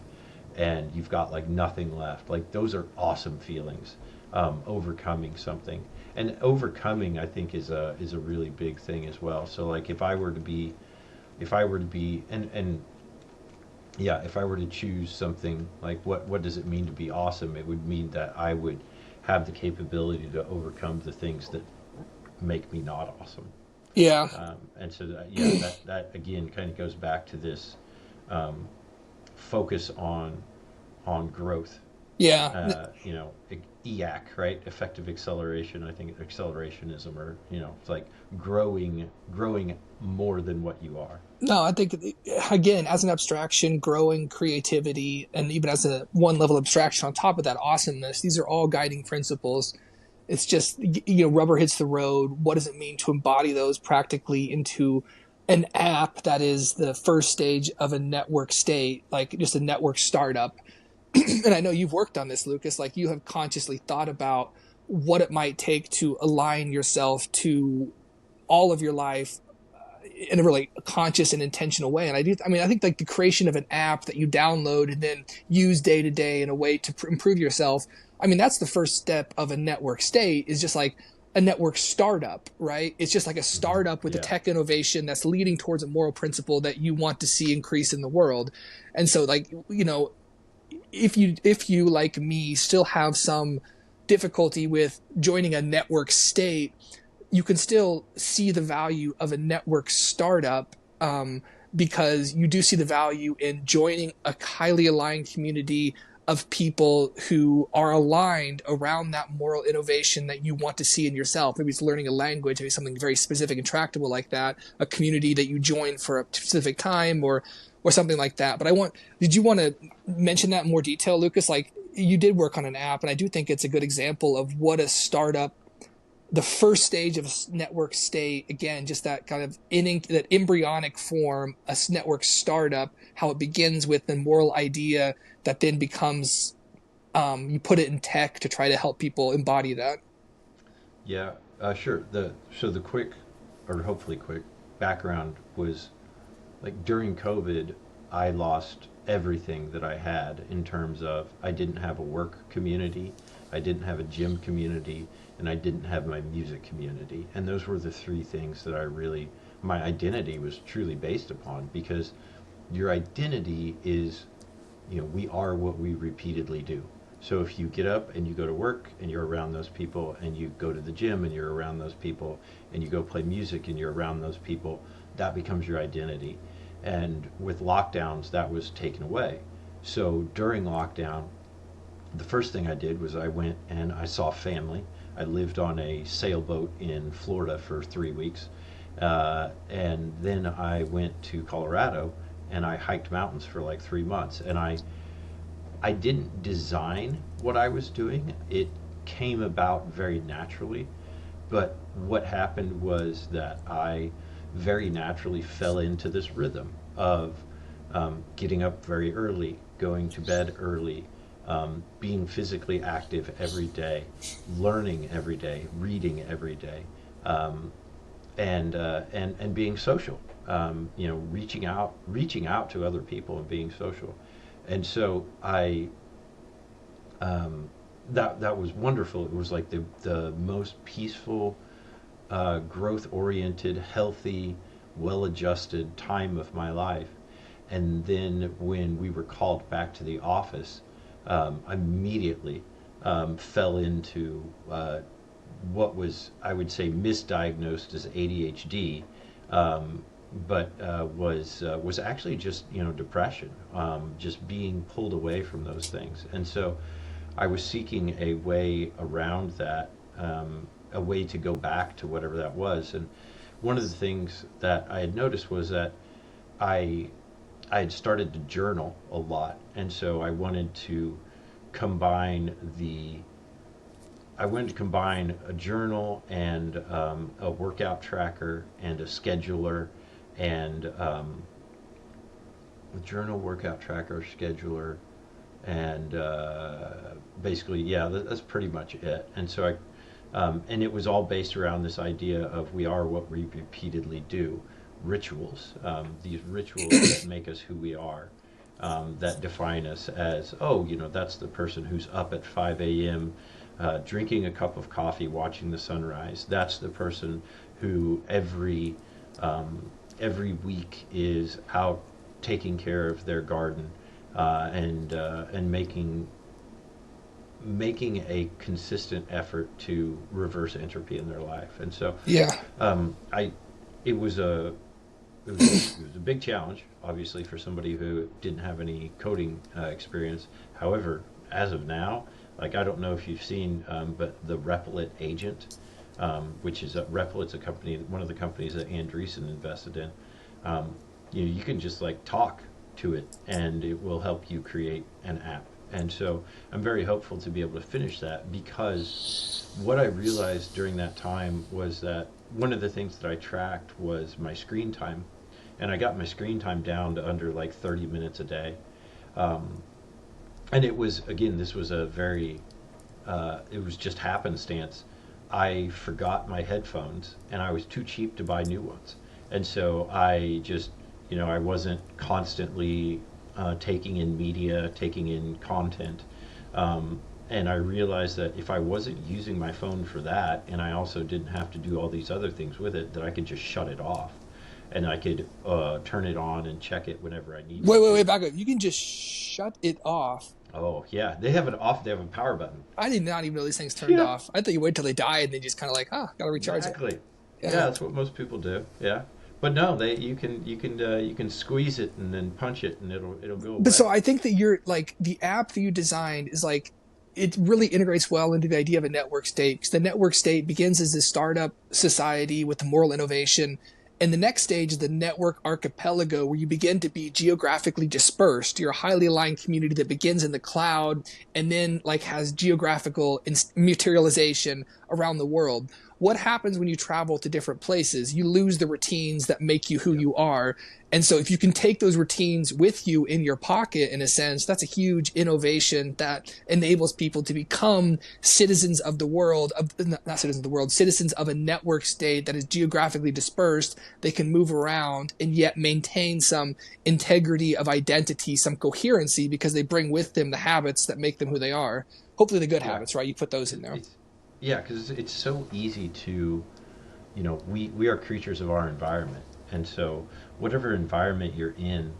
and you've got like nothing left. Like, those are awesome feelings. Overcoming something, and overcoming, I think, is a really big thing as well. So, like, if I were to be, and yeah, if I were to choose something, like what does it mean to be awesome? It would mean that I would have the capability to overcome the things that make me not awesome. Yeah. And so that again kind of goes back to this, focus on growth. Yeah. EAC, right? Effective acceleration. I think accelerationism, or it's like growing more than what you are. No, I think, again, as an abstraction, growing creativity, and even as a one level abstraction on top of that, awesomeness, these are all guiding principles. It's just, rubber hits the road. What does it mean to embody those practically into an app that is the first stage of a network state, like just a network startup? And I know you've worked on this, Lucas, like you have consciously thought about what it might take to align yourself to all of your life in a really conscious and intentional way. And I think like the creation of an app that you download and then use day to day in a way to improve yourself. I mean, that's the first step of a network state, is just like a network startup, right? It's just like a startup with a tech innovation that's leading towards a moral principle that you want to see increase in the world. And so, like, if you like me still have some difficulty with joining a network state, you can still see the value of a network startup, because you do see the value in joining a highly aligned community of people who are aligned around that moral innovation that you want to see in yourself. Maybe it's learning a language, maybe something very specific and tractable like that, a community that you join for a specific time, or something like that. But did you want to mention that in more detail, Lucas? Like, you did work on an app, and I do think it's a good example of what a startup, the first stage of a network state, again, just that kind of that embryonic form, a network startup, how it begins with a moral idea that then becomes, you put it in tech to try to help people embody that. Yeah, sure. The quick, or hopefully quick, background was like during COVID, I lost everything that I had in terms of I didn't have a work community, I didn't have a gym community, and I didn't have my music community. And those were the three things that my identity was truly based upon, because your identity is, we are what we repeatedly do. So if you get up and you go to work and you're around those people, and you go to the gym and you're around those people, and you go play music and you're around those people, that becomes your identity. And with lockdowns, that was taken away. So during lockdown, the first thing I did was I went and I saw family. I lived on a sailboat in Florida for 3 weeks. And then I went to Colorado and I hiked mountains for like 3 months. And I didn't design what I was doing. It came about very naturally. But what happened was that I very naturally fell into this rhythm of getting up very early, going to bed early, being physically active every day, learning every day, reading every day, and being social. Reaching out to other people and being social. And so that was wonderful. It was like the most peaceful, growth-oriented, healthy, well-adjusted time of my life. And then when we were called back to the office, I immediately fell into what was, I would say, misdiagnosed as ADHD, but was actually just depression, just being pulled away from those things. And so I was seeking a way around that, a way to go back to whatever that was. And one of the things that I had noticed was that I had started to journal a lot, and so I wanted to combine a journal and a workout tracker and a scheduler, and a journal, workout tracker, scheduler, and basically, yeah, that's pretty much it. And so and it was all based around this idea of we are what we repeatedly do. Rituals, these rituals that make us who we are, that define us as, that's the person who's up at 5 a.m. Drinking a cup of coffee, watching the sunrise. That's the person who every week is out taking care of their garden, and making a consistent effort to reverse entropy in their life. And so, Yeah. It was a big challenge, obviously, for somebody who didn't have any coding experience. However, as of now, like, I don't know if you've seen, but the Replit agent, which is Replit's a company, one of the companies that Andreessen invested in. You can just like talk to it, and it will help you create an app. And so I'm very hopeful to be able to finish that, because what I realized during that time was that one of the things that I tracked was my screen time, and I got my screen time down to under like 30 minutes a day. And it was, again, this was a very, it was just happenstance. I forgot my headphones, and I was too cheap to buy new ones. And so I just, I wasn't constantly taking in media, taking in content. And I realized that if I wasn't using my phone for that, and I also didn't have to do all these other things with it, that I could just shut it off. And I could turn it on and check it whenever I need to. Wait, back up. You can just shut it off. Oh, yeah. They have a power button. I did not even know these things turned Yeah. off. I thought you wait till they die and then just kind of like, gotta recharge Exactly. it. Yeah, that's what most people do. Yeah. But no, you can squeeze it and then punch it, and it'll go away. But so I think that you're like, the app that you designed is like, it really integrates well into the idea of a network state, because the network state begins as a startup society with the moral innovation, And the next stage is the network archipelago, where you begin to be geographically dispersed. You're a highly aligned community that begins in the cloud and then like has geographical materialization around the world. What happens when you travel to different places? You lose the routines that make you who you are. And so if you can take those routines with you in your pocket, in a sense, that's a huge innovation that enables people to become citizens of the world, not citizens of the world, citizens of a network state that is geographically dispersed. They can move around and yet maintain some integrity of identity, some coherency, because they bring with them the habits that make them who they are. Hopefully the good habits, right? You put those in there. Yeah, because it's so easy to, we are creatures of our environment. And so whatever environment you're in,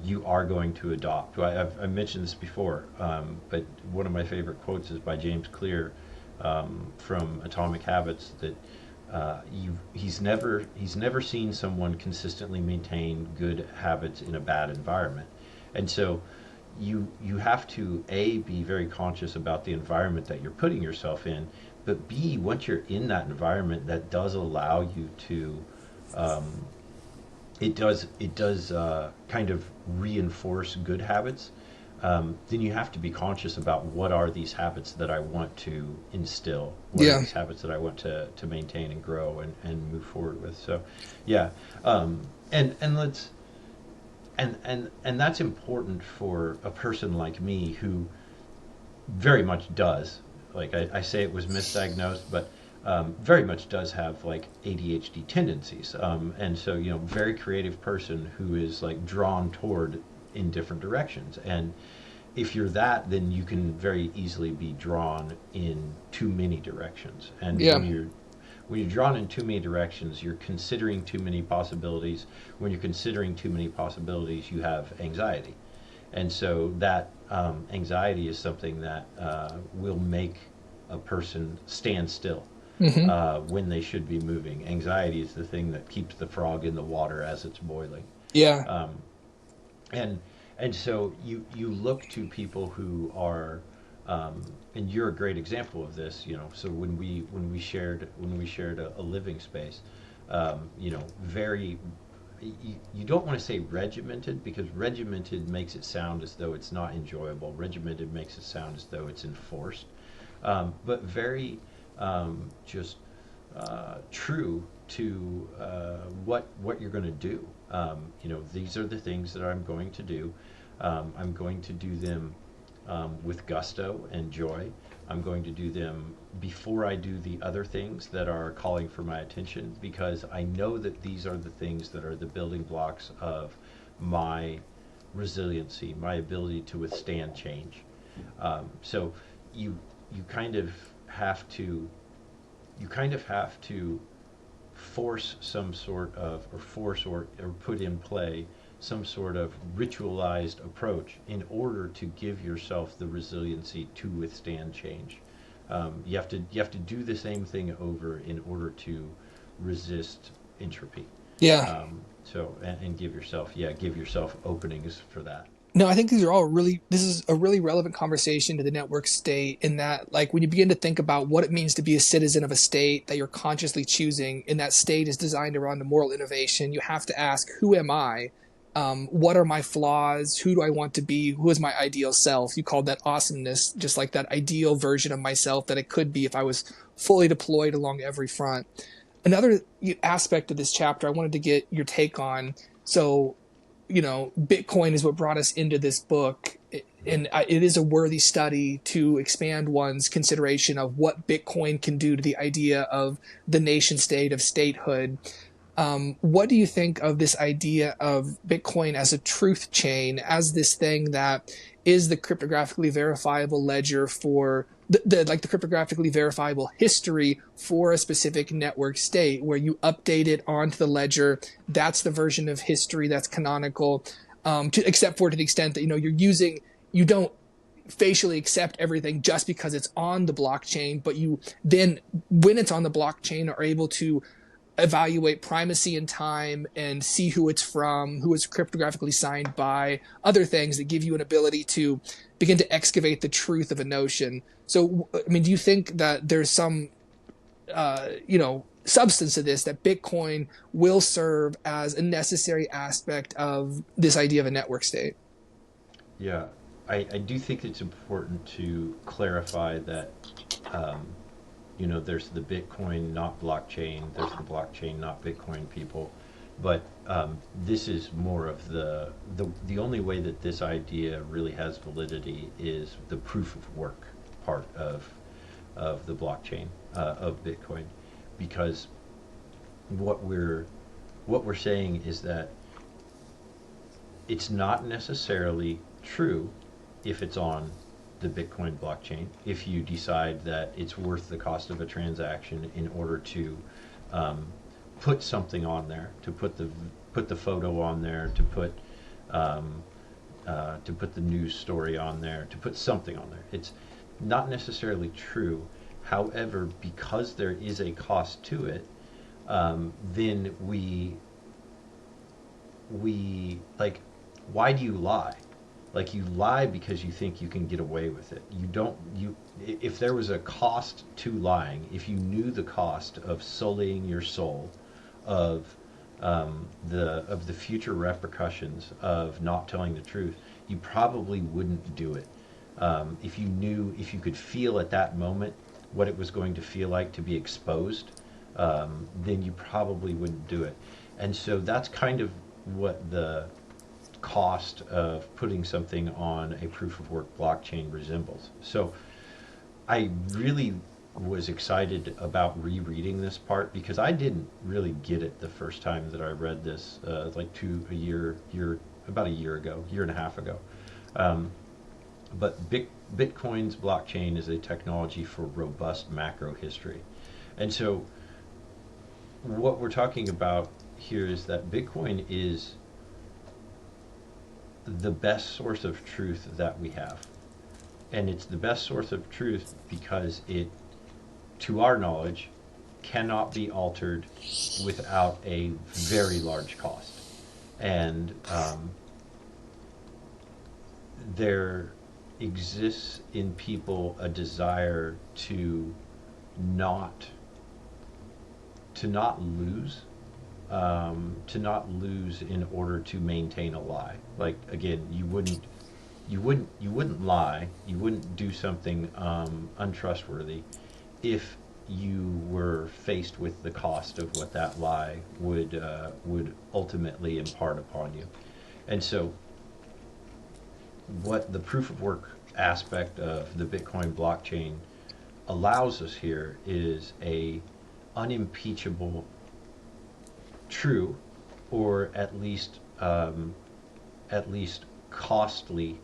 you are going to adopt. I've mentioned this before, but one of my favorite quotes is by James Clear from Atomic Habits, that he's never seen someone consistently maintain good habits in a bad environment. And so you have to be very conscious about the environment that you're putting yourself in, but B, once you're in that environment, that does allow you to it does kind of reinforce good habits. Then you have to be conscious about what are these habits that I want to instill, what are these habits that I want to maintain and grow and move forward with. So and let's and that's important for a person like me who very much does, like I say it was misdiagnosed, but very much does have like ADHD tendencies. And so, very creative person who is like drawn toward in different directions. And if you're that, then you can very easily be drawn in too many directions. And when you're drawn in too many directions, you're considering too many possibilities. When you're considering too many possibilities, you have anxiety. And so that anxiety is something that will make a person stand still when they should be moving. Anxiety is the thing that keeps the frog in the water as it's boiling. Yeah. And so you look to people who are, and you're a great example of this. So when we shared a living space, very. You don't want to say regimented, because regimented makes it sound as though it's not enjoyable. Regimented makes it sound as though it's enforced, but very just true to what you're going to do. These are the things that I'm going to do. I'm going to do them with gusto and joy. I'm going to do them before I do the other things that are calling for my attention, because I know that these are the things that are the building blocks of my resiliency, my ability to withstand change. So you kind of have to force some sort of, or put in play some sort of ritualized approach in order to give yourself the resiliency to withstand change. You have to do the same thing over in order to resist entropy. Yeah. And give yourself openings for that. No, I think this is a really relevant conversation to the network state, in that, like, when you begin to think about what it means to be a citizen of a state that you're consciously choosing, and that state is designed around a moral innovation, you have to ask, who am I? What are my flaws? Who do I want to be? Who is my ideal self? You called that awesomeness, just like that ideal version of myself that it could be if I was fully deployed along every front. Another aspect of this chapter I wanted to get your take on. So, Bitcoin is what brought us into this book, and it is a worthy study to expand one's consideration of what Bitcoin can do to the idea of the nation state, of statehood. What do you think of this idea of Bitcoin as a truth chain, as this thing that is the cryptographically verifiable ledger for the cryptographically verifiable history for a specific network state, where you update it onto the ledger? That's the version of history that's canonical, except for to the extent that, you don't facially accept everything just because it's on the blockchain, but you then, when it's on the blockchain, are able to evaluate primacy in time and see who it's from, who it's cryptographically signed by, other things that give you an ability to begin to excavate the truth of a notion. So, do you think that there's some, substance to this, that Bitcoin will serve as a necessary aspect of this idea of a network state. Yeah, I do think it's important to clarify that, um, there's the Bitcoin, not blockchain. There's the blockchain, not Bitcoin people. But this is more of the only way that this idea really has validity is the proof of work part of the blockchain, of Bitcoin, because what we're saying is that it's not necessarily true if it's on the Bitcoin blockchain, if you decide that it's worth the cost of a transaction in order to put something on there, to put the photo on there, to put the news story on there, to put something on there. It's not necessarily true. However, because there is a cost to it, then we like, why do you lie? Like, you lie because you think you can get away with it. If there was a cost to lying, if you knew the cost of sullying your soul, of the future repercussions of not telling the truth, you probably wouldn't do it. If you could feel at that moment what it was going to feel like to be exposed, then you probably wouldn't do it. And so that's kind of what the cost of putting something on a proof of work blockchain resembles. So I really was excited about rereading this part because I didn't really get it the first time that I read this, about a year and a half ago. But Bitcoin's blockchain is a technology for robust macro history. And so what we're talking about here is that Bitcoin is the best source of truth that we have. And it's the best source of truth because it, to our knowledge, cannot be altered without a very large cost. And there exists in people a desire to not lose, to not lose in order to maintain a lie. Like, again, you wouldn't lie, you wouldn't do something untrustworthy if you were faced with the cost of what that lie would ultimately impart upon you. And so what the proof of work aspect of the Bitcoin blockchain allows us here is a unimpeachable true, or at least costly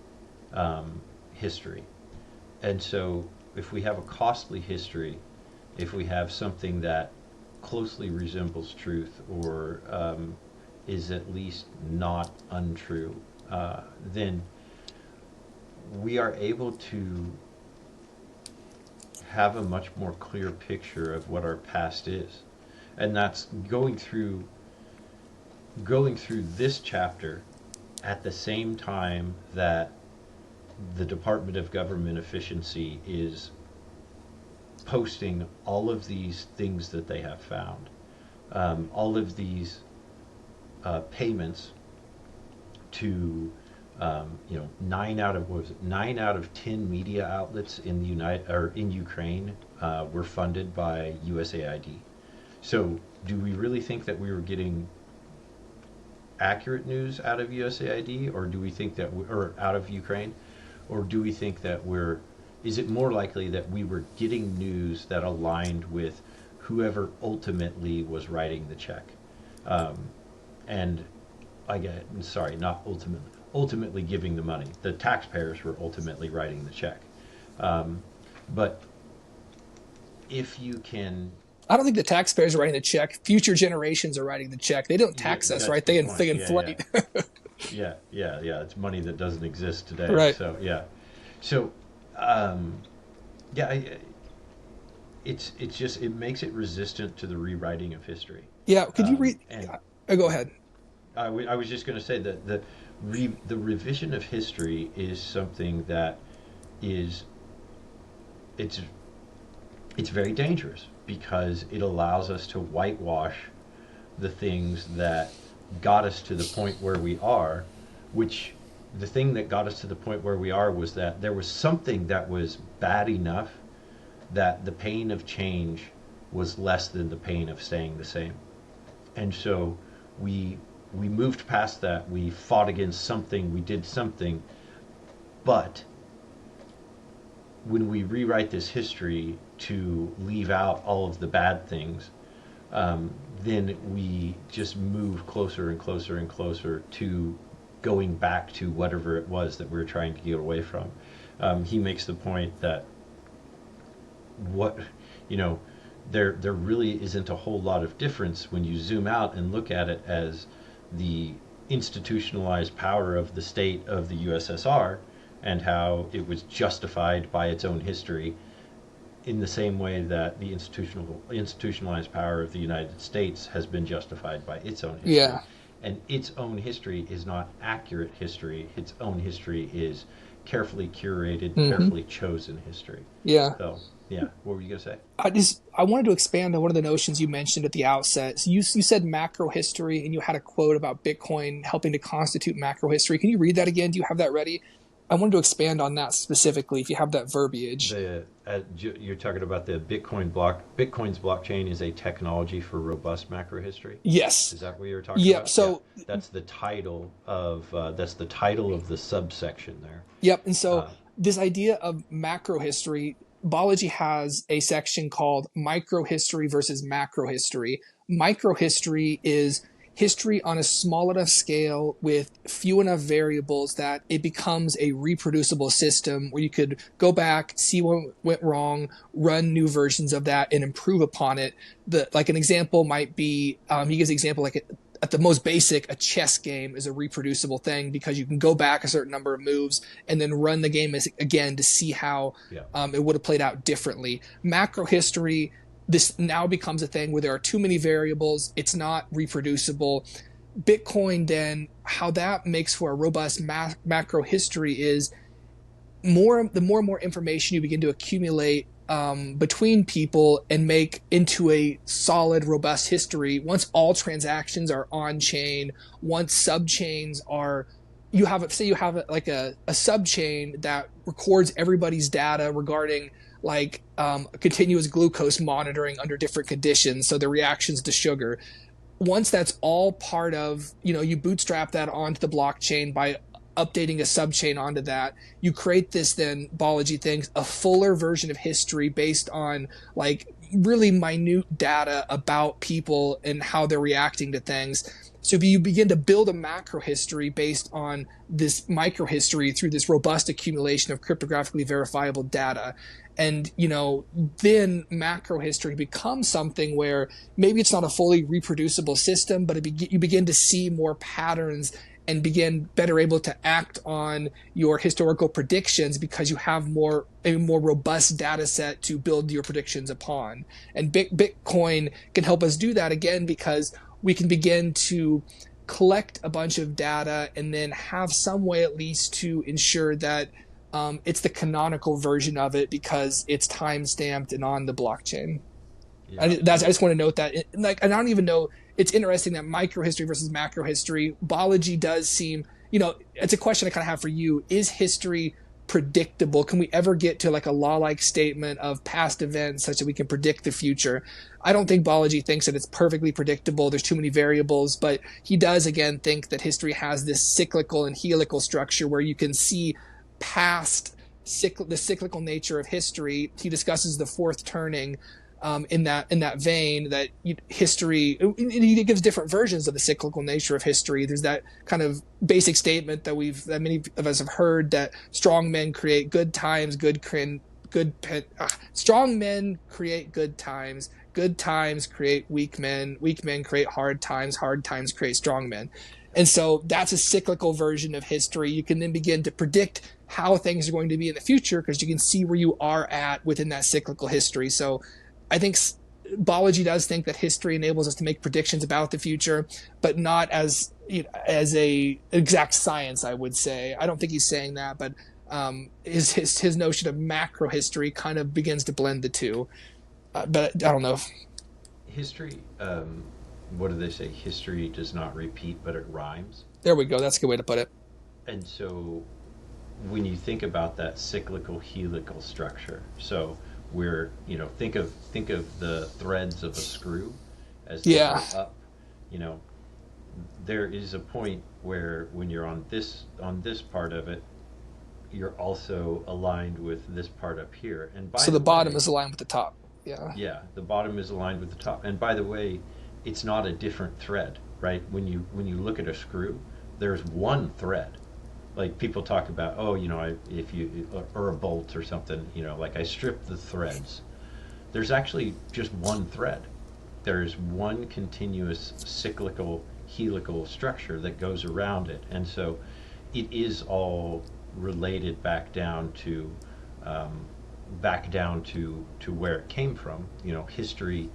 history. And so if we have a costly history, if we have something that closely resembles truth, or is at least not untrue, then we are able to have a much more clear picture of what our past is. And that's going through this chapter at the same time that the Department of Government Efficiency is posting all of these things that they have found, all of these payments to 9 out of 10 media outlets in in Ukraine were funded by USAID. So do we really think that we were getting accurate news out of USAID, or do we think that or out of Ukraine, or do we think that is it more likely that we were getting news that aligned with whoever ultimately was writing the check? And not ultimately giving the money. The taxpayers were ultimately writing the check. But if you can... I don't think the taxpayers are writing the check. Future generations are writing the check. They don't tax us, right? They inflate. Yeah. It's money that doesn't exist today. Right. So, yeah. So, it's just, it makes it resistant to the rewriting of history. Yeah. Could you read? Go ahead. I was just going to say that the revision of history is something that it's it's very dangerous because it allows us to whitewash the things that got us to the point where we are, which the thing that got us to the point where we are was that there was something that was bad enough that the pain of change was less than the pain of staying the same. And so we moved past that. We fought against something. We did something. But when we rewrite this history to leave out all of the bad things, then we just move closer and closer and closer to going back to whatever it was that we were trying to get away from. He makes the point that there really isn't a whole lot of difference when you zoom out and look at it as the institutionalized power of the state of the USSR and how it was justified by its own history, in the same way that the institutionalized power of the United States has been justified by its own history. Yeah. And its own history is not accurate history. Its own history is carefully curated, carefully chosen history. Yeah. So, yeah, what were you going to say? I wanted to expand on one of the notions you mentioned at the outset. So you said macro history, and you had a quote about Bitcoin helping to constitute macro history. Can you read that again? Do you have that ready? I wanted to expand on that specifically, if you have that verbiage. You're talking about the Bitcoin block. Bitcoin's blockchain is a technology for robust macro history. Yes. Is that what you're talking about? So that's the title of the subsection there. Yep. And so this idea of macro history, Balaji has a section called micro history versus macro history. Micro history is history on a small enough scale with few enough variables that it becomes a reproducible system where you could go back, see what went wrong, run new versions of that, and improve upon it. Like an example might be, he gives an example like at the most basic, a chess game is a reproducible thing because you can go back a certain number of moves and then run the game again to see how it would have played out differently. Macro history, this now becomes a thing where there are too many variables. It's not reproducible. Bitcoin, then, how that makes for a robust macro history is the more and more information you begin to accumulate between people and make into a solid, robust history. Once all transactions are on chain, once subchains are, you have like a subchain that records everybody's data regarding like continuous glucose monitoring under different conditions, so the reactions to sugar. Once that's all part of, you bootstrap that onto the blockchain by updating a subchain onto that, you create this, then Balaji thinks, a fuller version of history based on like really minute data about people and how they're reacting to things. So if you begin to build a macro history based on this micro history through this robust accumulation of cryptographically verifiable data, and, then macro history becomes something where maybe it's not a fully reproducible system, but you begin to see more patterns and begin better able to act on your historical predictions because you have a more robust data set to build your predictions upon. And Bitcoin can help us do that again because we can begin to collect a bunch of data and then have some way at least to ensure that it's the canonical version of it because it's time stamped and on the blockchain. Yeah. I just want to note that. And I don't even know. It's interesting that micro history versus macro history. Balaji does seem, it's a question I kind of have for you. Is history predictable? Can we ever get to like a law-like statement of past events such that we can predict the future? I don't think Balaji thinks that it's perfectly predictable. There's too many variables, but he does again think that history has this cyclical and helical structure where you can see past the cyclical nature of history. He discusses the fourth turning in that vein, that history, he gives different versions of the cyclical nature of history. There's that kind of basic statement that many of us have heard, that strong men create good times, strong men create good times create weak men create hard times create strong men. And so that's a cyclical version of history. You can then begin to predict how things are going to be in the future because you can see where you are at within that cyclical history. So I think Balaji does think that history enables us to make predictions about the future, but not as a exact science, I would say. I don't think he's saying that, but his notion of macro history kind of begins to blend the two. But I don't know. History, what do they say? History does not repeat, but it rhymes. There we go. That's a good way to put it. And so when you think about that cyclical helical structure, so we're, think of the threads of a screw as they Yeah. go up, you know, there is a point where when you're on this part of it, you're also aligned with this part up here. And by So the the bottom way, is aligned with the top. Yeah. yeah, the bottom is aligned with the top. And by the way, it's not a different thread, right? When you look at a screw, there's one thread. Like people talk about, oh, if you or a bolt or something, like I strip the threads. There's actually just one thread. There's one continuous cyclical helical structure that goes around it, and so it is all related um, back down to where it came from. History.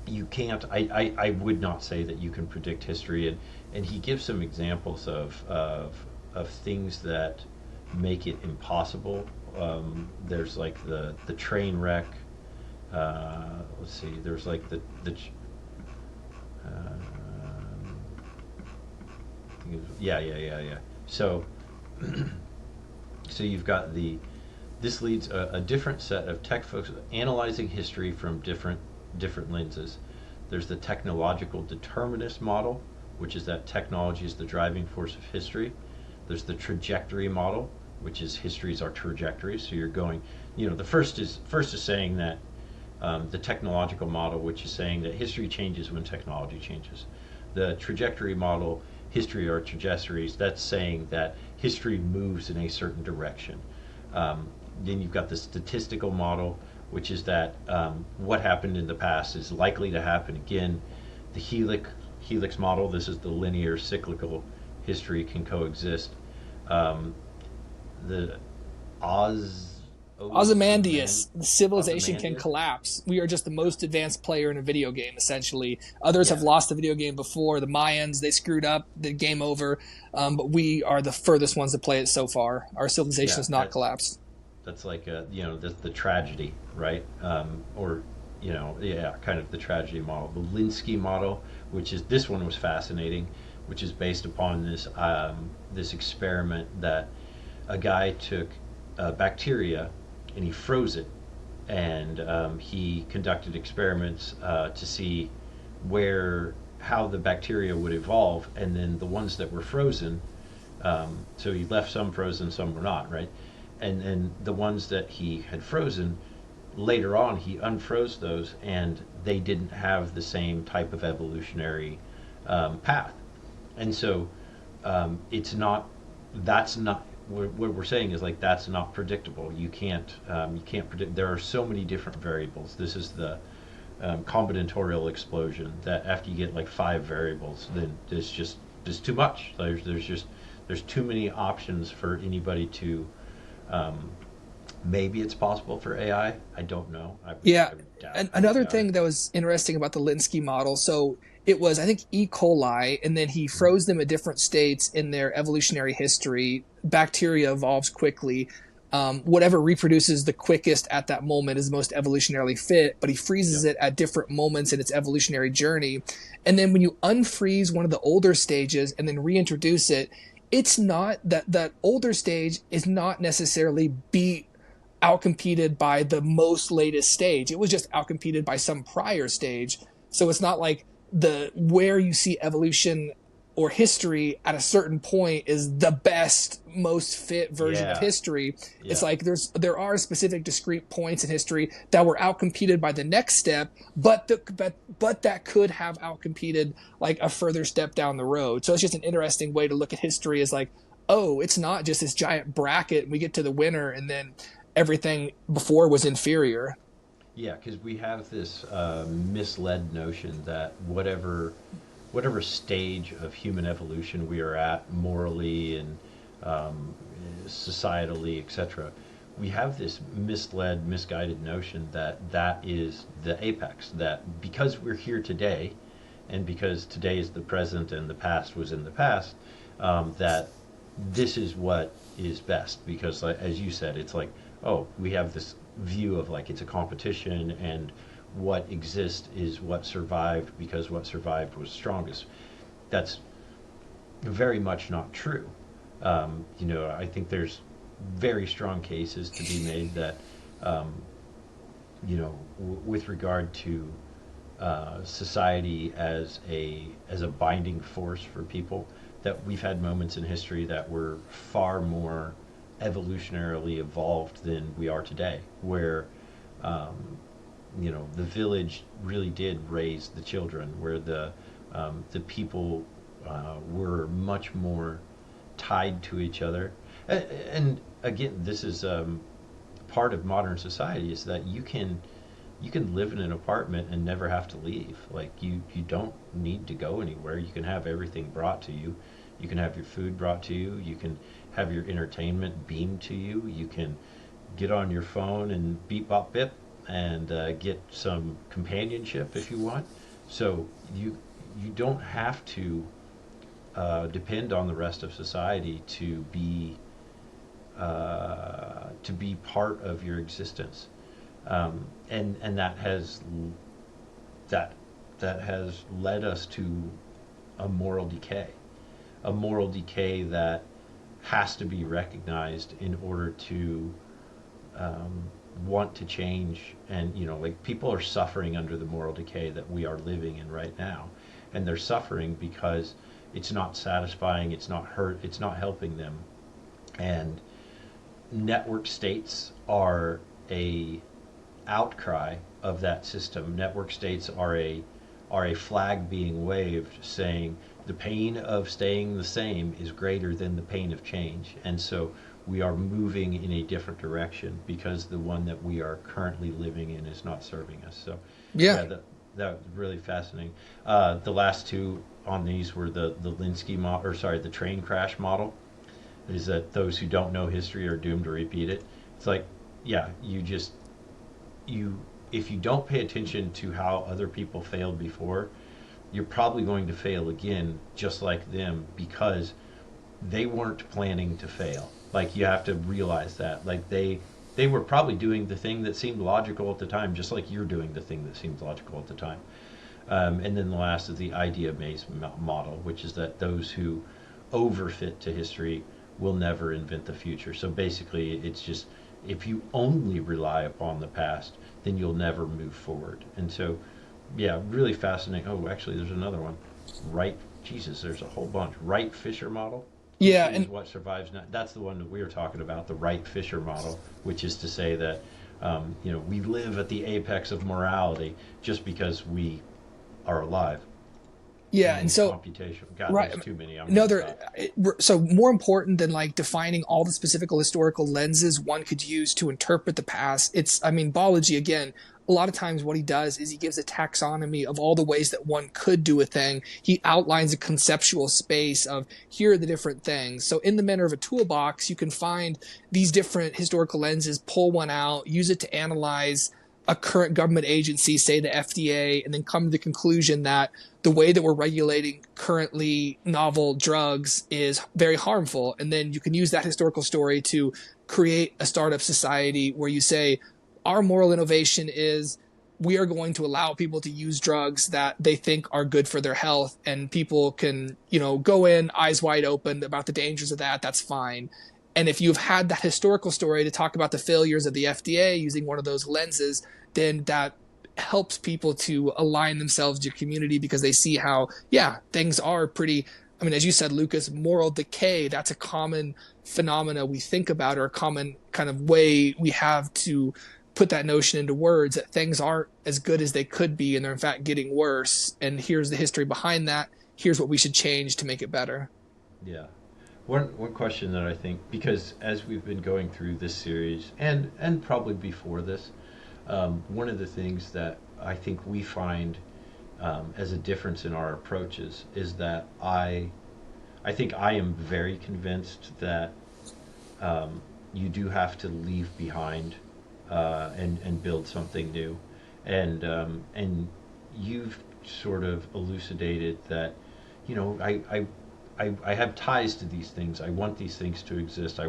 You can't. I would not say that you can predict history, and he gives some examples of things that make it impossible. There's like the train wreck. Let's see. There's like yeah. So so you've got this leads a different set of tech folks analyzing history from different lenses. There's the technological determinist model, which is that technology is the driving force of history. There's the trajectory model, which is history's our trajectory. So you're going, the first is saying that the technological model, which is saying that history changes when technology changes. The trajectory model, history or trajectories, that's saying that history moves in a certain direction. Then you've got the statistical model, which is that what happened in the past is likely to happen again. The helix model, this is the linear cyclical history can coexist. The Ozymandias, the civilization can Ozymandias, collapse. We are just the most advanced player in a video game, essentially. Others have yeah, lost the video game before. The Mayans, they screwed up, the game over. But we are the furthest ones to play it so far. Our civilization yeah, has not collapsed. that's like the tragedy, right? Or yeah, kind of the tragedy model. The Linsky model, which is this one was fascinating, which is based upon this experiment that a guy took bacteria and he froze it, and he conducted experiments to see how the bacteria would evolve, and then the ones that were frozen. So he left some frozen, some were not, right? And then the ones that he had frozen, later on he unfroze those, and they didn't have the same type of evolutionary path. And so it's not. That's not what we're saying is like that's not predictable. You can't predict. There are so many different variables. This is the combinatorial explosion that after you get like 5 variables, then there's too much. There's too many options for anybody to. Maybe it's possible for AI. I don't know. Yeah. I would And I would another doubt it. thing that was interesting about the Linsky model, so it was, I think, E. coli, and then he froze them at different states in their evolutionary history. Bacteria evolves quickly. Whatever reproduces the quickest at that moment is the most evolutionarily fit, but he freezes Yep. it at different moments in its evolutionary journey. And then when you unfreeze one of the older stages and then reintroduce it, it's not that older stage is not necessarily beat outcompeted by the most latest stage. It was just outcompeted by some prior stage. So it's not like the where you see evolution or history at a certain point is the best, most fit version of Yeah. history. It's Yeah. like there are specific discrete points in history that were outcompeted by the next step, but that could have outcompeted like a further step down the road. So it's just an interesting way to look at history as like, oh, it's not just this giant bracket and we get to the winner and then everything before was inferior. Yeah, because we have this misled notion that whatever stage of human evolution we are at, morally and um, societally, etc., we have this misled, misguided notion that that is the apex. That because we're here today, and because today is the present and the past was in the past, that this is what is best. Because, like, as you said, it's like, oh, we have this view of like it's a competition and what exists is what survived because what survived was strongest. That's very much not true. I think there's very strong cases to be made that, um, with regard to society as a binding force for people, that we've had moments in history that were far more evolutionarily evolved than we are today, where the village really did raise the children, where the people were much more tied to each other. And again, this is part of modern society, is that you can live in an apartment and never have to leave. Like you don't need to go anywhere. You can have everything brought to you. You can have your food brought to you. You can have your entertainment beamed to you. You can get on your phone and beep bop bip and get some companionship if you want. So you don't have to depend on the rest of society to be part of your existence, and that has led us to a moral decay that has to be recognized in order to want to change. And like, people are suffering under the moral decay that we are living in right now, and they're suffering because it's not satisfying, it's not helping them. And network states are a outcry of that system. Network states are a flag being waved saying the pain of staying the same is greater than the pain of change. And so we are moving in a different direction because the one that we are currently living in is not serving us. So Yeah. that was really fascinating. The last two on these were the Linsky model, or sorry, the train crash model. Is that those who don't know history are doomed to repeat it. It's like, yeah, if you don't pay attention to how other people failed before, you're probably going to fail again just like them, because they weren't planning to fail. Like, you have to realize that. Like, they were probably doing the thing that seemed logical at the time, just like you're doing the thing that seems logical at the time. And then the last is the idea maze model, which is that those who overfit to history will never invent the future. So basically, it's just, if you only rely upon the past, then you'll never move forward. And so, yeah, really fascinating. Oh, actually, there's another one. There's a whole bunch. Wright Fisher model. Yeah, History is and what survives now. That's the one that we were talking about, the Wright Fisher model, which is to say that we live at the apex of morality just because we are alive. yeah, and so Computation. God, right. there's too many. I'm No, gonna stop. so more important than like defining all the specific historical lenses one could use to interpret the past. Biology, again, a lot of times what he does is he gives a taxonomy of all the ways that one could do a thing. He outlines a conceptual space of, here are the different things. So in the manner of a toolbox, you can find these different historical lenses, pull one out, use it to analyze a current government agency, say the FDA, and then come to the conclusion that the way that we're regulating currently novel drugs is very harmful. And then you can use that historical story to create a startup society where you say, our moral innovation is we are going to allow people to use drugs that they think are good for their health, and people can, go in eyes wide open about the dangers of that. That's fine. And if you've had that historical story to talk about the failures of the FDA using one of those lenses, then that helps people to align themselves to your community, because they see how, yeah, things are pretty, as you said, Lucas, moral decay, that's a common phenomena we think about, or a common kind of way we have to put that notion into words, that things aren't as good as they could be, and they're in fact getting worse. And here's the history behind that. Here's what we should change to make it better. Yeah. One question that I think, because as we've been going through this series, and probably before this, one of the things that I think we find as a difference in our approaches is that I think I am very convinced that you do have to leave behind and build something new, and you've sort of elucidated that, I have ties to these things. I want these things to exist.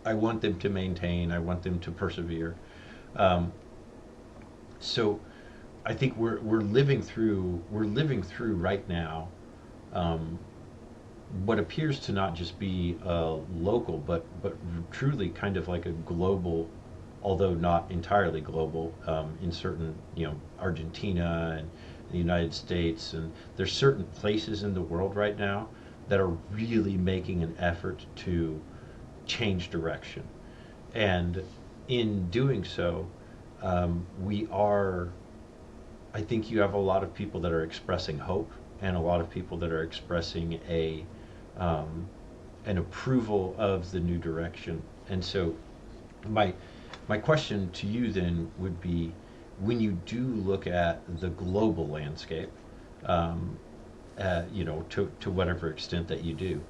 I want them to maintain. I want them to persevere. Um, so I think we're living through right now um, what appears to not just be local, but truly kind of like a global, although not entirely global, in certain, Argentina and the United States, and there's certain places in the world right now that are really making an effort to change direction, and in doing so, we are. I think you have a lot of people that are expressing hope, and a lot of people that are expressing um, an approval of the new direction. And so, my my question to you then would be, when you do look at the global landscape, um, to whatever extent that you do,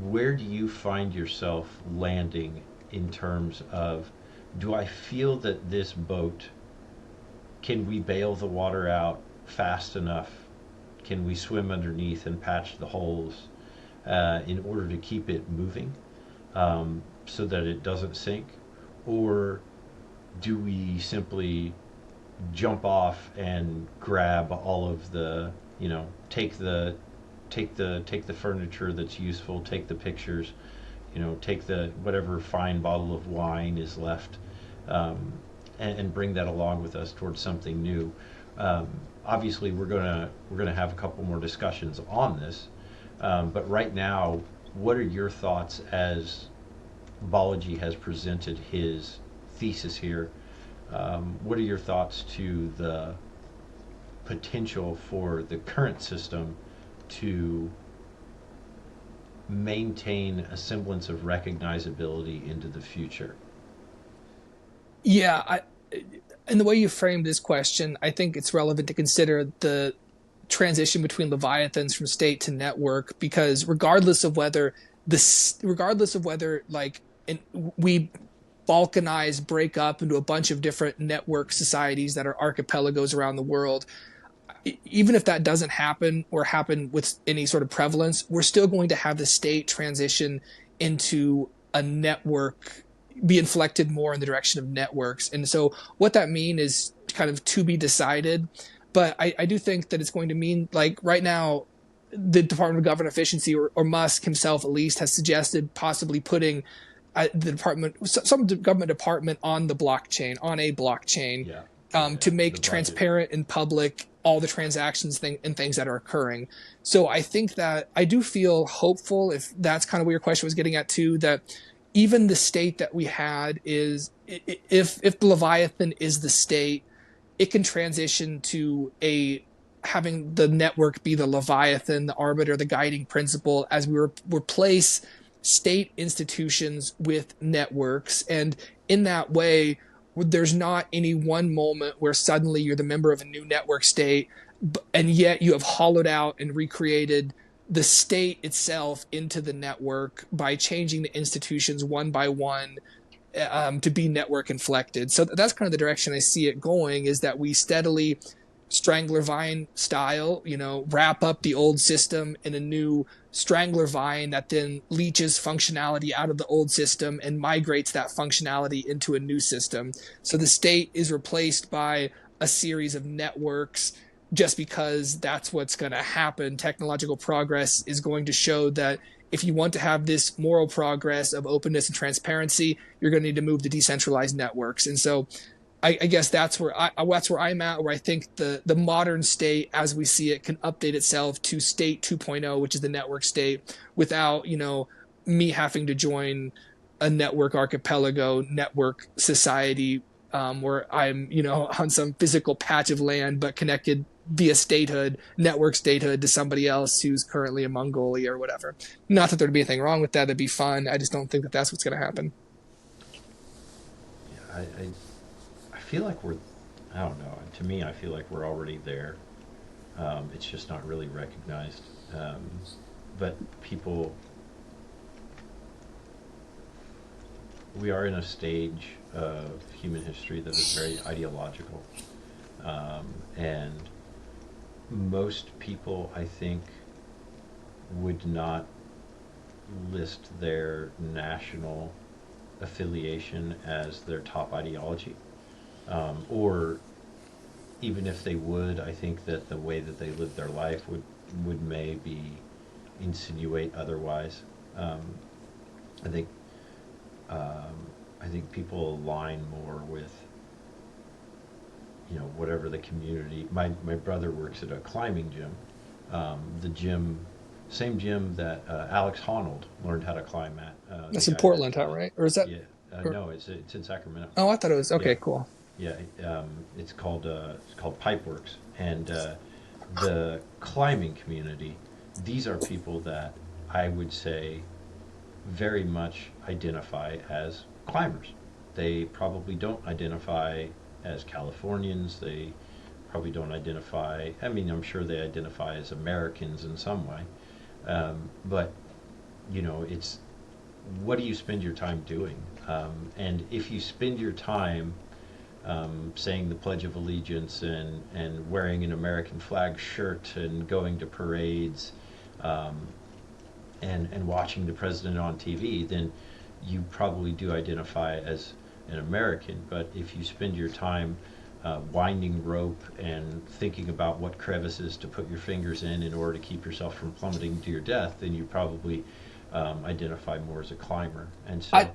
where do you find yourself landing in terms of, do I feel that this boat, can we bail the water out fast enough? Can we swim underneath and patch the holes in order to keep it moving, so that it doesn't sink? Or do we simply jump off and grab all of the, take the furniture that's useful, take the pictures, take the whatever fine bottle of wine is left, um, and bring that along with us towards something new. Um, Obviously, we're gonna have a couple more discussions on this, but right now, what are your thoughts as Balaji has presented his thesis here? What are your thoughts to the potential for the current system to maintain a semblance of recognizability into the future? Yeah, and the way you framed this question, I think it's relevant to consider the transition between leviathans from state to network, because regardless of whether we balkanize, break up into a bunch of different network societies that are archipelagos around the world, even if that doesn't happen or happen with any sort of prevalence, we're still going to have the state transition into a network, be inflected more in the direction of networks. And so what that means is kind of to be decided. But I do think that it's going to mean, like right now, the Department of Government Efficiency, or Musk himself at least, has suggested possibly putting some government department on a blockchain, Yeah, to the make budget. transparent and public all the transactions and things that are occurring. So I think that I do feel hopeful, if that's kind of what your question was getting at too, that even the state that we had is, if the Leviathan is the state, it can transition to a having the network be the Leviathan, the arbiter, the guiding principle, as we replace state institutions with networks. And in that way, there's not any one moment where suddenly you're the member of a new network state, and yet you have hollowed out and recreated the state itself into the network by changing the institutions one by one, to be network inflected. So that's kind of the direction I see it going, is that we steadily, strangler vine style, wrap up the old system in a new strangler vine that then leaches functionality out of the old system and migrates that functionality into a new system. So the state is replaced by a series of networks, just because that's what's going to happen. Technological progress is going to show that if you want to have this moral progress of openness and transparency, you're going to need to move to decentralized networks. And so I guess that's where I'm at, where I think the modern state, as we see it, can update itself to state 2.0, which is the network state, without me having to join a network archipelago, network society, where I'm on some physical patch of land, but connected via statehood, network statehood, to somebody else who's currently in Mongolia or whatever. Not that there'd be anything wrong with that; it'd be fun. I just don't think that that's what's going to happen. Yeah, I feel like we're, I don't know. To me, I feel like we're already there. It's just not really recognized. But people, we are in a stage of human history that is very ideological. And most people, I think, would not list their national affiliation as their top ideology. Or even if they would, I think that the way that they live their life would maybe insinuate otherwise. Um, I think I think people align more with, whatever the community. My brother works at a climbing gym. The gym, same gym that Alex Honnold learned how to climb at. The That's in guy Portland, that huh? Right? Or is that? yeah, Or, no, it's in Sacramento. oh, I thought it was. Yeah, Okay, cool. yeah. It's called Pipeworks, and the climbing community. These are people that I would say very much identify as climbers. They probably don't identify as Californians. They probably don't identify, I mean, I'm sure they identify as Americans in some way. But, it's what do you spend your time doing? And if you spend your time saying the Pledge of Allegiance and wearing an American flag shirt and going to parades, um, and watching the president on TV, then you probably do identify as an American. But if you spend your time winding rope and thinking about what crevices to put your fingers in order to keep yourself from plummeting to your death, then you probably identify more as a climber. And I so,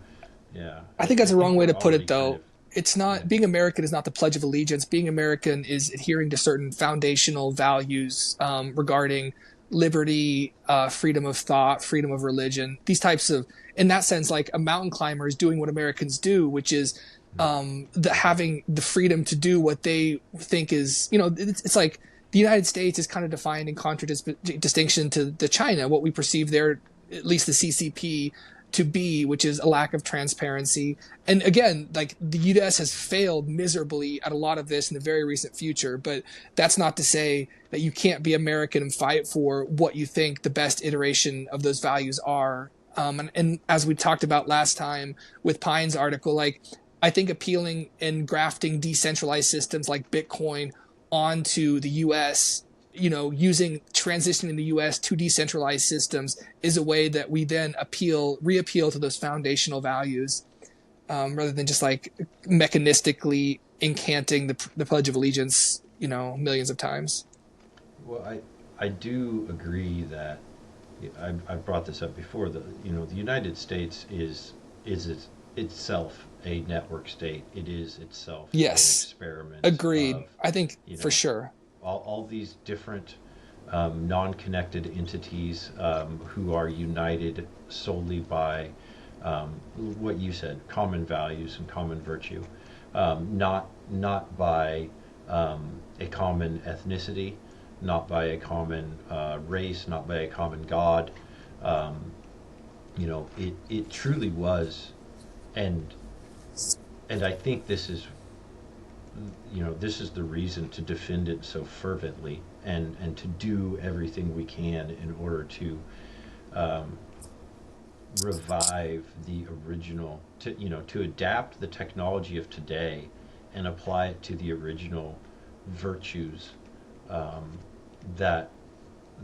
yeah, I think that's I a think wrong way we're to put already it, kind though. of, It's yeah, not being American is not the Pledge of Allegiance. Being American is adhering to certain foundational values regarding liberty, freedom of thought, freedom of religion. These types of, in that sense, like a mountain climber is doing what Americans do, which is having the freedom to do what they think is, it's like the United States is kind of defined in contradistinction to the China, what we perceive there, at least the CCP, to be, which is a lack of transparency. And again, like the US has failed miserably at a lot of this in the very recent future, but that's not to say that you can't be American and fight for what you think the best iteration of those values are. And as we talked about last time with Pine's article, like I think appealing and grafting decentralized systems like Bitcoin onto the US, using transitioning the US to decentralized systems is a way that we then reappeal to those foundational values, rather than just like mechanistically incanting the Pledge of Allegiance, millions of times. well, I do agree that I've brought this up before. The United States is itself a network state. It is itself an Yes, experiment agreed. of, I think you for know, sure. all these different non-connected entities who are united solely by what you said, common values and common virtue, not by a common ethnicity, not by a common race, not by a common god. Um, it truly was, and and I think this is the reason to defend it so fervently and to do everything we can in order to um, revive the original, to adapt the technology of today and apply it to the original virtues um, that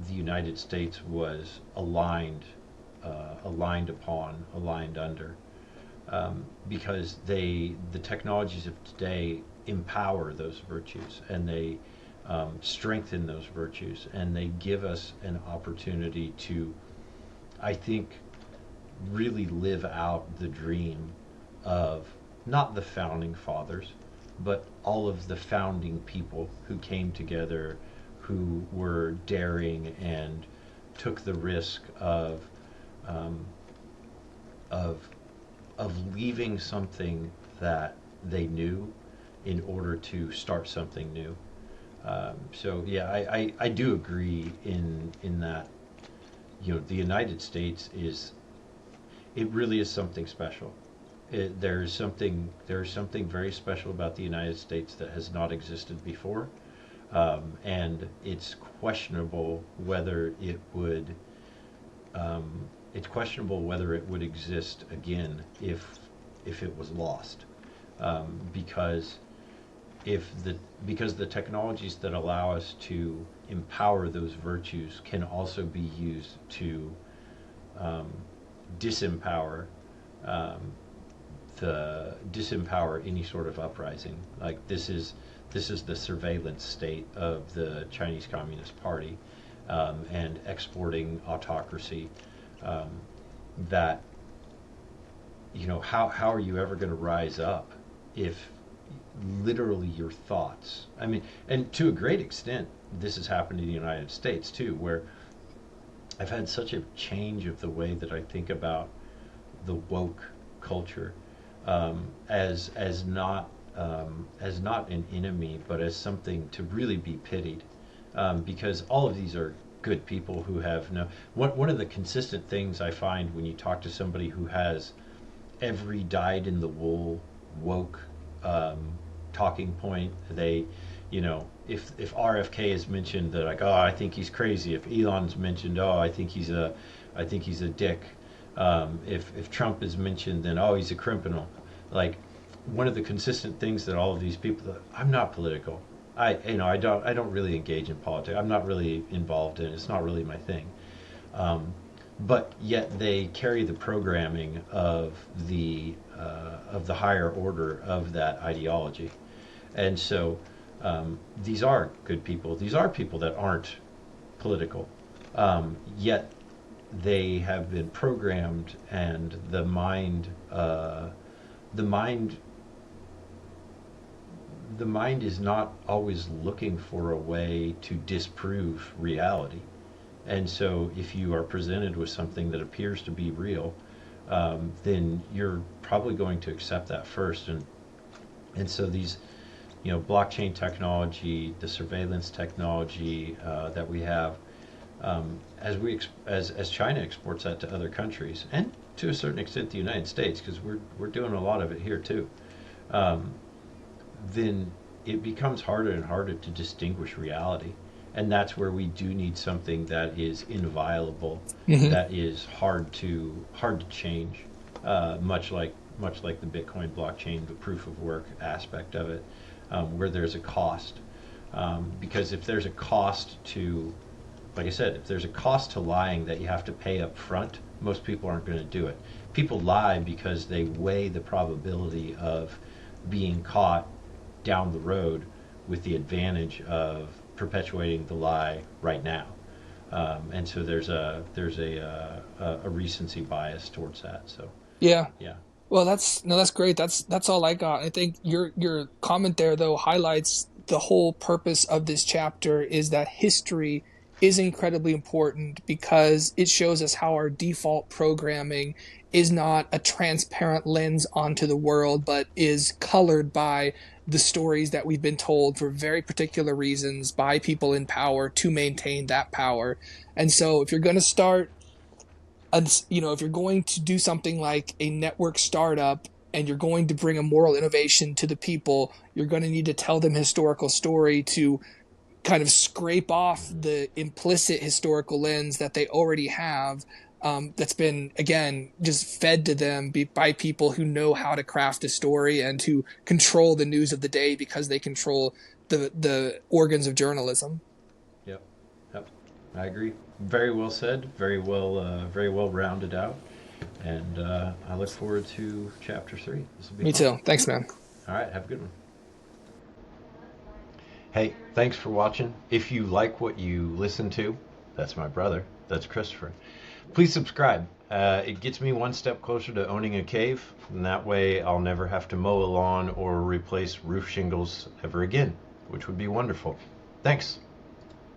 the United States was aligned upon, aligned under, because the technologies of today empower those virtues, and they strengthen those virtues, and they give us an opportunity to, I think, really live out the dream of not the founding fathers, but all of the founding people who came together, who were daring and took the risk um, of leaving something that they knew in order to start something new. So yeah, I do agree in that, the United States it really is something special. There's something very special about the United States that has not existed before, and it's questionable whether it would exist again if it was lost, because because the technologies that allow us to empower those virtues can also be used to um, disempower um, disempower any sort of uprising. Like this is the surveillance state of the Chinese Communist Party, and exporting autocracy. That how are you ever going to rise up if literally your thoughts? I mean, and to a great extent, this has happened in the United States too, where I've had such a change of the way that I think about the woke culture, as not an enemy, but as something to really be pitied, because all of these are good people who have no. One of the consistent things I find when you talk to somebody who has every dyed-in-the-wool woke talking point, they, if RFK is mentioned, they're like, oh, I think he's crazy. If Elon's mentioned, oh, I think he's a dick. If Trump is mentioned, then oh, he's a criminal. Like, one of the consistent things that all of these people, I'm not political. I don't really engage in politics. I'm not really involved in it. It's not really my thing. But yet they carry the programming of the higher order of that ideology, and so these are good people. These are people that aren't political, yet they have been programmed, and the mind is not always looking for a way to disprove reality. And so if you are presented with something that appears to be real, then you're probably going to accept that first. And so these, blockchain technology, the surveillance technology that we have, as China exports that to other countries, and to a certain extent the United States, because we're doing a lot of it here too, then it becomes harder and harder to distinguish reality. And that's where we do need something that is inviolable, that is hard to change, much like the Bitcoin blockchain, the proof of work aspect of it, where there's a cost. Because if there's a cost to, like I said, if there's a cost to lying that you have to pay up front, most people aren't going to do it. People lie because they weigh the probability of being caught down the road with the advantage of perpetuating the lie right now, and so there's a recency bias towards that. So Yeah. yeah, Well, that's great. That's all I got. I think your comment there though highlights the whole purpose of this chapter is that history is incredibly important because it shows us how our default programming is not a transparent lens onto the world, but is colored by the stories that we've been told for very particular reasons by people in power to maintain that power. And so if you're going to start, if you're going to do something like a network startup and you're going to bring a moral innovation to the people, you're going to need to tell them historical story to kind of scrape off the implicit historical lens that they already have, that's been, again, just fed to them by people who know how to craft a story and to control the news of the day because they control the organs of journalism. yep, I agree. Very well said. Very well rounded out. And I look forward to chapter 3. This will be Me fun. too. Thanks, man. All right, have a good one. Hey, thanks for watching. If you like what you listen to, that's my brother, that's Christopher, please subscribe. It gets me one step closer to owning a cave, and that way I'll never have to mow a lawn or replace roof shingles ever again, which would be wonderful. Thanks.